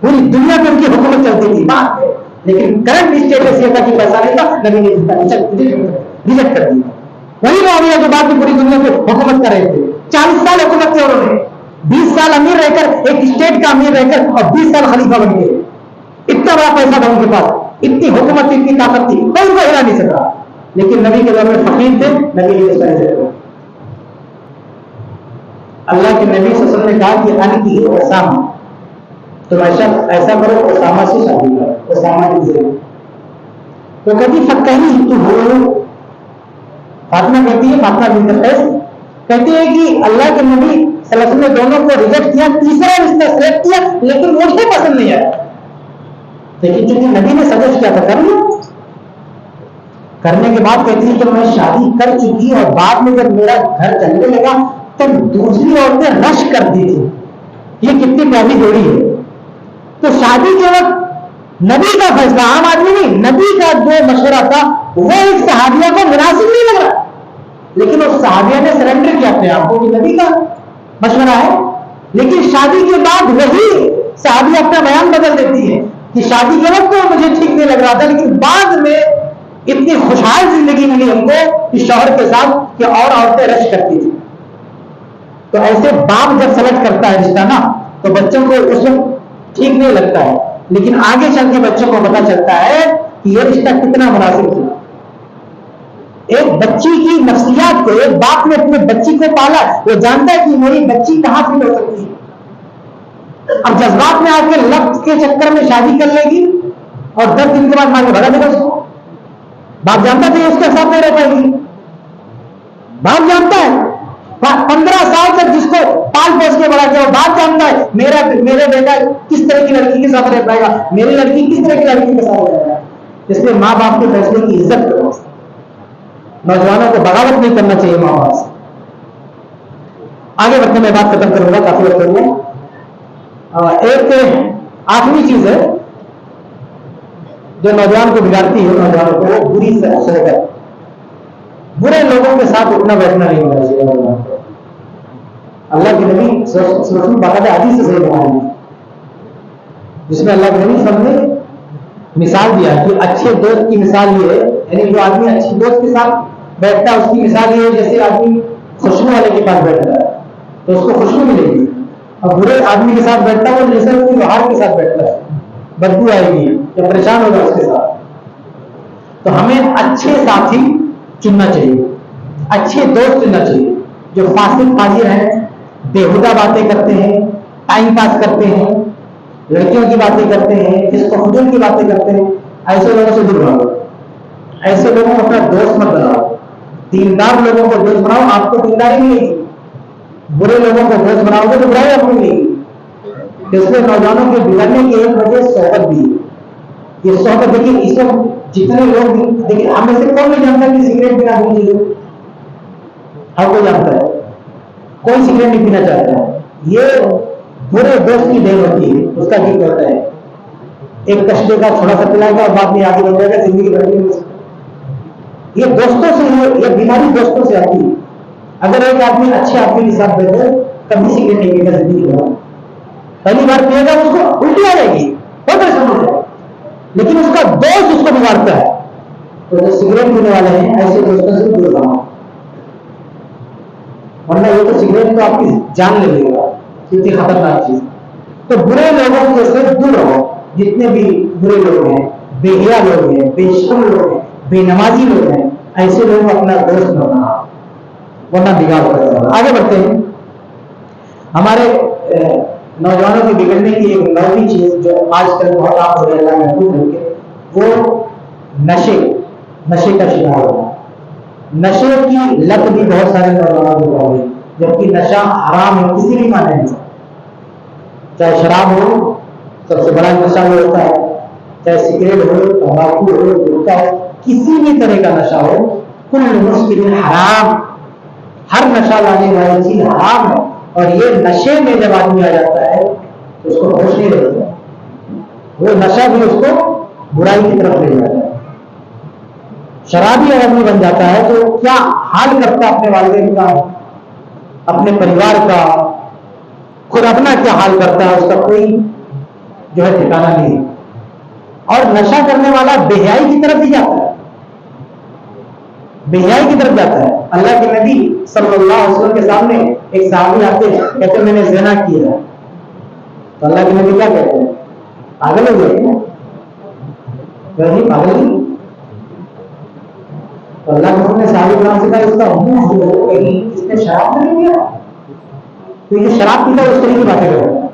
पूरी दुनिया में उनकी हुकूमत चलती थी बात में, लेकिन करंट स्टेटस ये था कि पैसा नहीं था, नबी ने रिजेक्ट कर दिया। वही मुआविया जो बाद में पूरी दुनिया पे हुकूमत कर रहे थे, 40 साल हुकूमत किया उन्होंने, 20 साल अमीर रहकर, एक स्टेट का अमीर रहकर, और 20 साल खलीफा बन गए। इतना बड़ा पैसा था उनके पास, इतनी हुकूमत, इतनी ताकत थी, कोई उनको हिला नहीं सका। लेकिन नबी के दौर में फकीर थे, नबी ने इस तरह से अल्लाह के नबी सल्लल्लाहु अलैहि वसल्लम ने कहा कि अन की उसामा, तो ऐसा करो उसामा से शादी करो, उसामा की जिद। तो कहती फकही तू हो, फातिमा कहती है, फातिमा बिन्त कैस कहती है कि अल्लाह के नबी सल्लल्लाहु अलैहि वसल्लम ने दोनों को रिजेक्ट किया, तीसरा रिश्ता सेलेक्ट किया, लेकिन मुझे पसंद नहीं आया। लेकिन चूंकि नबी ने सजेस्ट किया था, कर लिया। करने के बाद कहती है कि मैं शादी कर चुकी और बाद में जब मेरा घर चलने लगा तो दूसरी औरतें रश कर दी थी। ये कितनी प्यारी जोड़ी है। तो शादी के वक्त नबी का फैसला, आम आदमी नहीं, नबी का जो मशवरा था वो एक सहाबिया को मुनासिब नहीं लग रहा, लेकिन उस सहाबिया ने सरेंडर किया अपने आप को कि नबी का मशवरा है। लेकिन शादी के बाद वही सहाबिया अपना बयान बदल देती है कि शादी के वक्त तो मुझे ठीक नहीं लग रहा था, लेकिन बाद में इतनी खुशहाल जिंदगी मिली हमको कि शौहर के साथ कि और औरतें रश करती थी। तो ऐसे बाप जब सेलेक्ट करता है रिश्ता ना, तो बच्चों को उस वक्त ठीक नहीं लगता है, लेकिन आगे चल के बच्चों को पता चलता है कि यह रिश्ता कितना मुनासिब था। एक बच्ची की नफ्सियात को, एक बाप ने अपने बच्ची को पाला, वो जानता है कि मेरी बच्ची कहां फिट हो सकती है। अब जज्बात में आकर लफ्ज के चक्कर में शादी कर लेगी और 10 दिन के बाद मांगे भगा देगा उसको। बाप जानता था उसके साथ नहीं रह पाएगी, बाप जानता है। 15 साल तक जिसको पाल पोस के बड़ा किया, बाप जानता है मेरे बेटा किस तरह की लड़की के साथ रह पाएगा, मेरी लड़की किस तरह की लड़की के साथ रहेगा। इसलिए माँ बाप के फैसले की इज्जत करो। नौजवानों को बगावत नहीं करना चाहिए माँ बाप से। आगे बढ़ते मैं बात खत्म करूंगा, काफी वक्त करूंगा। एक आखिरी चीज है जो नौजवान को बिगाड़ती है, नौजवानों को, वो बुरी सोहबत, बुरे लोगों के साथ उठना बैठना नहीं होना चाहिए। अल्लाह के नबी बाकायदा हदीस से सही बताएंगे, जिसमें अल्लाह के नबी सबने मिसाल दिया कि अच्छे दोस्त की मिसाल ये है, यानी जो आदमी अच्छे दोस्त के साथ बैठता है उसकी मिसाल ये है जैसे आदमी खुशबू वाले के पास बैठता है तो उसको खुशबू मिलेगी, और बुरे आदमी के साथ बैठता है वो जैसे कोई बाहर के साथ बैठता है, बदबू आएगी या परेशान होगा उसके साथ। तो हमें अच्छे साथी चुनना चाहिए, अच्छे दोस्त चुनना चाहिए। जो फासिक फाजिर हैं, बेहुदा बातें करते हैं, टाइम पास करते हैं, लड़कियों की बातें करते हैं, फिजूल की बातें करते हैं, ऐसे लोगों से दूर रहो। ऐसे लोगों को अपना दोस्त मत बनाओ। दीनदार लोगों को दोस्त बनाओ, आपको दीनदारी मिलेगी। बुरे लोगों को दोस्त बनाओगे तो बुराई आपको मिलेगी। इसलिए नौजवानों के बिगड़ने की एक वजह सोहबत भी है। ये सोहबत देखिए, इस वक्त जितने लोग, देखिए हम में से कौन नहीं जानता कि सिगरेट बिना नहीं चाहिए, हर कोई जानता है, कोई सिगरेट नहीं पीना चाहता है। ये बुरे दोस्त की देन होती है, उसका जी करता है। एक कस्टे का थोड़ा सा पिलाएगा और बाद में आगे बढ़ जाएगा, जिंदगी भर नहीं। ये दोस्तों से, ये बीमारी दोस्तों से आती है। अगर एक आदमी अच्छे आदमी के साथ बैठे, कभी सिगरेट नहीं पीता जिंदगी भर, पहली बार पिएगा उसको उल्टी आ जाएगी, बहुत परेशान हो जाएगा, लेकिन उसका दोस्त उसको बिगाड़ता है। तो जो सिगरेट पीने वाले हैं, ऐसे दोस्तों से दूर रहो, वरना ये तो सिगरेट तो आपकी जान ले लेगा, इतनी खतरनाक चीज। तो बुरे लोगों से दूर रहो। जितने भी बुरे लोग हैं, बेहिया लोग हैं, बेशर्म लोग हैं, बेनमाजी लोग हैं, ऐसे लोग अपना दोस्त न बनाओ, वरना बिगाड़ पड़ेगा। आगे बढ़ते हैं। हमारे नौजवानों के बिगड़ने की एक नौवीं चीज जो आजकल बहुत आम हो रही है, वो नशे का शिकार होगा। नशे की लत भी बहुत सारे नौजवानों को हो गई, जबकि नशा हराम है किसी भी माने में। चाहे शराब हो, सबसे बड़ा नशा वो होता है, चाहे सिगरेट हो, तंबाकू हो, गुटखा हो, किसी भी तरह का नशा हो, कुल मुस्किल हराम। हर नशा लाने वाली चीज हराम है। और ये नशे में जब आदमी आ जाता है तो उसको होश नहीं रहता, वो नशा भी उसको बुराई की तरफ ले जाता है। शराबी आदमी बन जाता है तो क्या हाल करता है अपने वालिदैन का, अपने परिवार का, खुद अपना क्या हाल करता है उसका कोई जो है ठिकाना नहीं है। और नशा करने वाला बेहयाई की तरफ भी जाता है, बेहयाई की तरफ जाता है। अल्लाह के नबी सल्लल्लाहु अलैहि वसल्लम के सामने एक सहाबी आते हैं, कहते हैं मैंने ज़िना किया है। तो अल्लाह के नबी क्या कहते हैं? पागल हो गए क्या? वही पागल नहीं। तो अल्लाह के ने सहाबी कराम से कहा इसका मुंह जो कहीं इसने शराब नहीं किया, तो ये शराब पीता है उस तरह की बातें करेगा,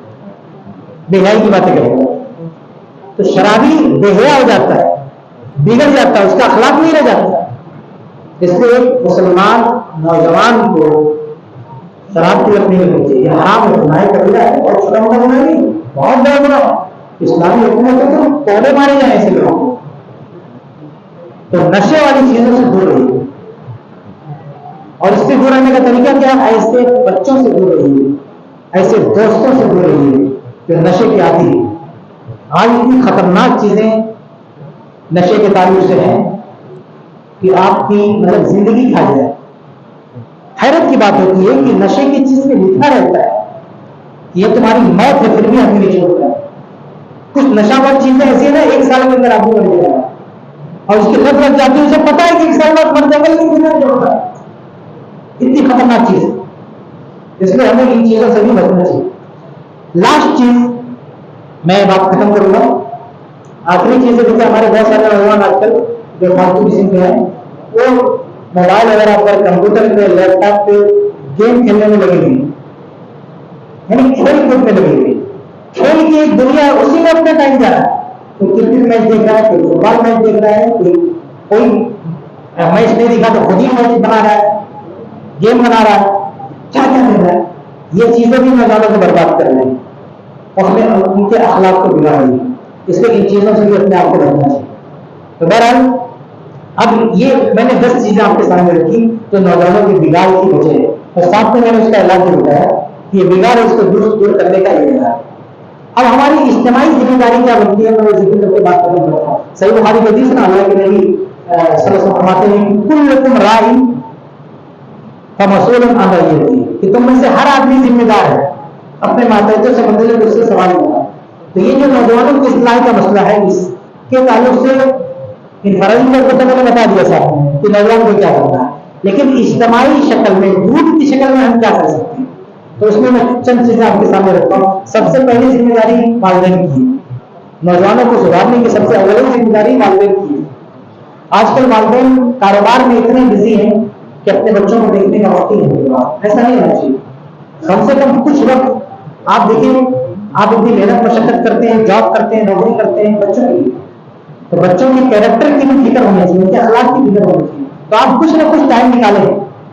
बेहयाई की बातें करेगा। तो शराबी बेहया हो जाता है, बिगड़ जाता है, उसका अखलाक नहीं रह जाता। इसलिए मुसलमान नौजवान को शराब की लत नहीं लगनी चाहिए। हराम है, गुनाह कबीरा है, बहुत छोटा मोटा गुनाह नहीं, बहुत बड़ा गुनाह। इस्लामी हुकूमत है तो तोड़े मारे जाए ऐसे लोगों को। तो नशे वाली चीजों से दूर रहिए। और इससे दूर रहने का तरीका क्या है? ऐसे बच्चों से दूर रहिए, ऐसे दोस्तों से दूर रहिए जो नशे के आदी है। आज इतनी खतरनाक चीजें नशे के ताल्लुक से हैं कि आपकी मतलब जिंदगी खा जाए। हैरत की बात होती है कि नशे की चीज में लिखा रहता है कि ये तुम्हारी मौत है, फिर भी आदमी नहीं छोड़ता है। कुछ नशावर चीजें ऐसी है ना, 1 साल के अंदर आदमी मर जाएगा, और उसकी लत लग जाती है, उसे पता है कि 1 साल बाद मर जाएगा, लेकिन नहीं छोड़ता। इतनी खतरनाक चीज है, इसलिए हमें इन चीजों से भी बचना चाहिए। लास्ट चीज मैं बात खत्म करूंगा, आखिरी चीज है। हमारे बहुत सारे नौजवान आजकल जो फालतू किस्म के हैं, वो मोबाइल वगैरह पर, कंप्यूटर पे, लैपटॉप पे गेम खेलने में लगे हुए, यानी खेल कूद में लगे हुए। खेल की एक दुनिया, उसी में अपना टाइम जा रहा है। कोई क्रिकेट मैच देख रहा है, कोई फुटबॉल मैच देख रहा है, कोई मैच नहीं दिखा तो खुद ही मैच बना रहा है, गेम बना रहा है, क्या क्या कर रहा है। ये चीजें भी नौजवानों को बर्बाद कर रही है और उनके अखलाक को बिगाड़ रही है। इसलिए इन चीजों से भी अपने आप को रखना चाहिए। तो बहरहाल अब ये मैंने 10 चीजें आपके सामने रखी जो नौजवानों की बिगाड़ की वजह है, और साथ में मैंने उसका इलाज भी बताया कि ये बिगाड़ उसको दूर करने का ये है। अब हमारी इज्तिमाई जिम्मेदारी क्या बनती है, मैं वो जिक्र करके बात करना चाहता हूँ। सही बुखारी के हदीस में अल्लाह के नबी सल्लल्लाहु अलैहि वसल्लम फरमाते हैं कि कुल्लुकुम राइन फमसूलन अन रइयतिही, कि तुम में से हर आदमी जिम्मेदार है, अपने मातहतों से मतलब उससे सवाल होगा। तो ये जो नौजवानों की इस्लाह का मसला है, इसके ताल्लुक से इन फर्ज को तो मैंने बता दिया साहब कि नौजवान को क्या करना है, लेकिन इज्तिमाई शक्ल में, ग्रुप की शक्ल में हम क्या कर सकते हैं, तो उसमें मैं चंद चीजें आपके सामने रखता हूँ। सबसे पहली जिम्मेदारी वालिदैन की है। नौजवानों को सुधारने की सबसे अव्वल जिम्मेदारी वालिदैन की है। आजकल वालिदैन कारोबार में इतने बिजी हैं कि अपने बच्चों को देखने का वक्त ही नहीं मिल रहा। ऐसा नहीं होना चाहिए। कम से कम कुछ वक्त आप देखिए, आप इतनी मेहनत मशक्कत करते हैं, जॉब करते हैं, नौकरी करते हैं बच्चों के लिए, तो बच्चों के कैरेक्टर की भी फिक्र होनी चाहिए, उनके अखलाक की फिक्र होनी चाहिए। तो आप कुछ ना कुछ टाइम निकालें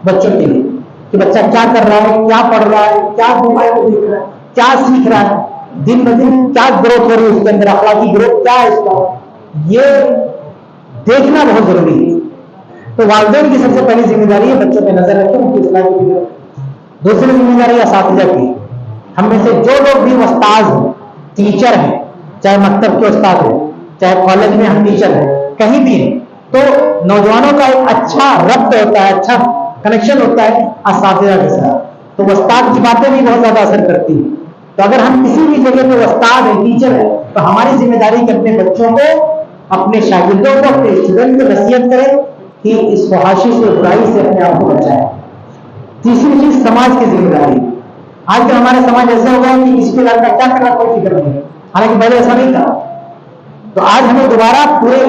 बच्चों के लिए कि बच्चा क्या कर रहा है, क्या पढ़ रहा है, क्या मोबाइल में देख रहा है, क्या सीख रहा है, दिन ब दिन क्या ग्रोथ हो रही है उसके अंदर, अखलाकी ग्रोथ क्या है इसका, ये देखना बहुत जरूरी है। तो वालिदैन की सबसे पहली जिम्मेदारी है बच्चों पे नजर रखें, उनकी इस्लाह की फिक्र। दूसरी जिम्मेदारी असातिज़ा की। हम में से जो लोग भी उस्ताद हैं, टीचर हैं, चाहे मकतब के उस्ताद हैं, चाहे कॉलेज में हम टीचर हैं, कहीं भी हैं, तो नौजवानों का एक अच्छा रब्त होता है, अच्छा कनेक्शन होता है असातिज़ा के साथ। तो उस्ताद की बातें भी बहुत ज्यादा असर करती है। तो अगर हम किसी भी जगह पे उस्ताद है, टीचर है, तो हमारी जिम्मेदारी कि अपने बच्चों को, अपने शागिर्दों को, अपने स्टूडेंट को नसीहत करें कि इस फहाशी से, बुराई से अपने आप को बचाएं। तीसरी चीज समाज की जिम्मेदारी। आज हमारे समाज ऐसा हो गया कि इसके लड़का क्या कर रहा कोई फिक्र नहीं है, हालांकि पहले ऐसा नहीं था। तो आज हमें दोबारा पूरे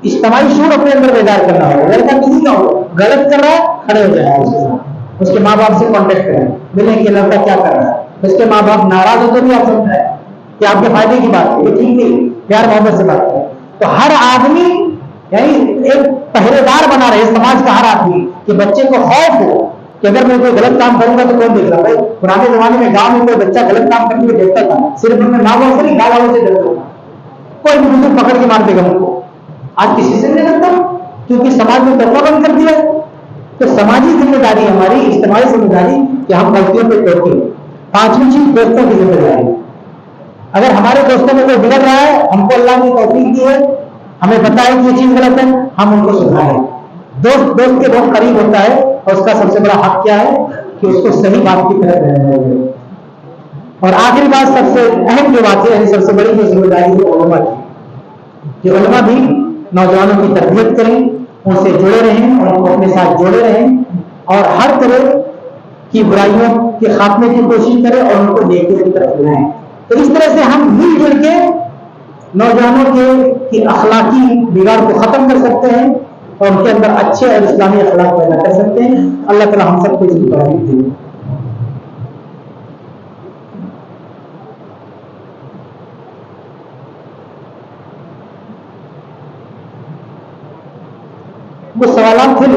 इज्तिमाई शूर अपने अंदर बेदार करना होगा। लड़का किसी का हो, गलत कर रहा है, खड़े हो जाए उसके साथ, उसके माँ बाप से कांटेक्ट करें, मिले कि लड़का क्या कर रहा है। उसके माँ बाप नाराज हो तो भी आप समझाएं कि आपके फायदे की बात है, ये ठीक नहीं, प्यार मोहब्बत से बात करें। तो हर आदमी यानी एक पहरेदार बना रहे समाज का हर आदमी, कि बच्चे को खौफ हो कि अगर मैं कोई गलत काम करूंगा तो कौन देख रहा। भाई पुराने जमाने में गांव में कोई बच्चा गलत काम करने में देखता था, सिर्फ उनमें नामों से नहीं गालों से डरता था, कोई भी बुजुर्ग पकड़ के मार देगा उनको। आज किसी से नहीं डरता, क्योंकि समाज ने तौबा बंद कर दिया। तो समाजी जिम्मेदारी हमारी, इज्तिमाई जिम्मेदारी कि हम गलतियों पे टोकें। पांचवी चीज दोस्तों की जिम्मेदारी। अगर हमारे दोस्तों में कोई बिगड़ रहा है, हमको अल्लाह ने तौफीक दी है, हमें पता है कि ये चीज गलत है, हम उनको सुधारें। दोस्त दोस्त के बहुत करीब होता है और उसका सबसे बड़ा हक क्या है कि उसको सही बात की तरफ रहना चाहिए। और आखिरी बात, सबसे अहम जो बात है, सबसे बड़ी जो जिम्मेदारी है उलमा की, कि उलमा भी नौजवानों की तरबियत करें, उनसे जुड़े रहें, उनको अपने साथ जोड़े रहें और हर तरह की बुराइयों के खात्मे की कोशिश करें और उनको नेकियों की तरफ बुलाएं। तो इस तरह से हम मिलजुल के नौजवानों के अखलाकी बिगाड़ को खत्म कर सकते हैं और उनके अंदर अच्छे और इस्लामी अखलाक पैदा कर सकते हैं। अल्लाह ताला हम सबको इसकी तौफीक दे। वो सवाल थे।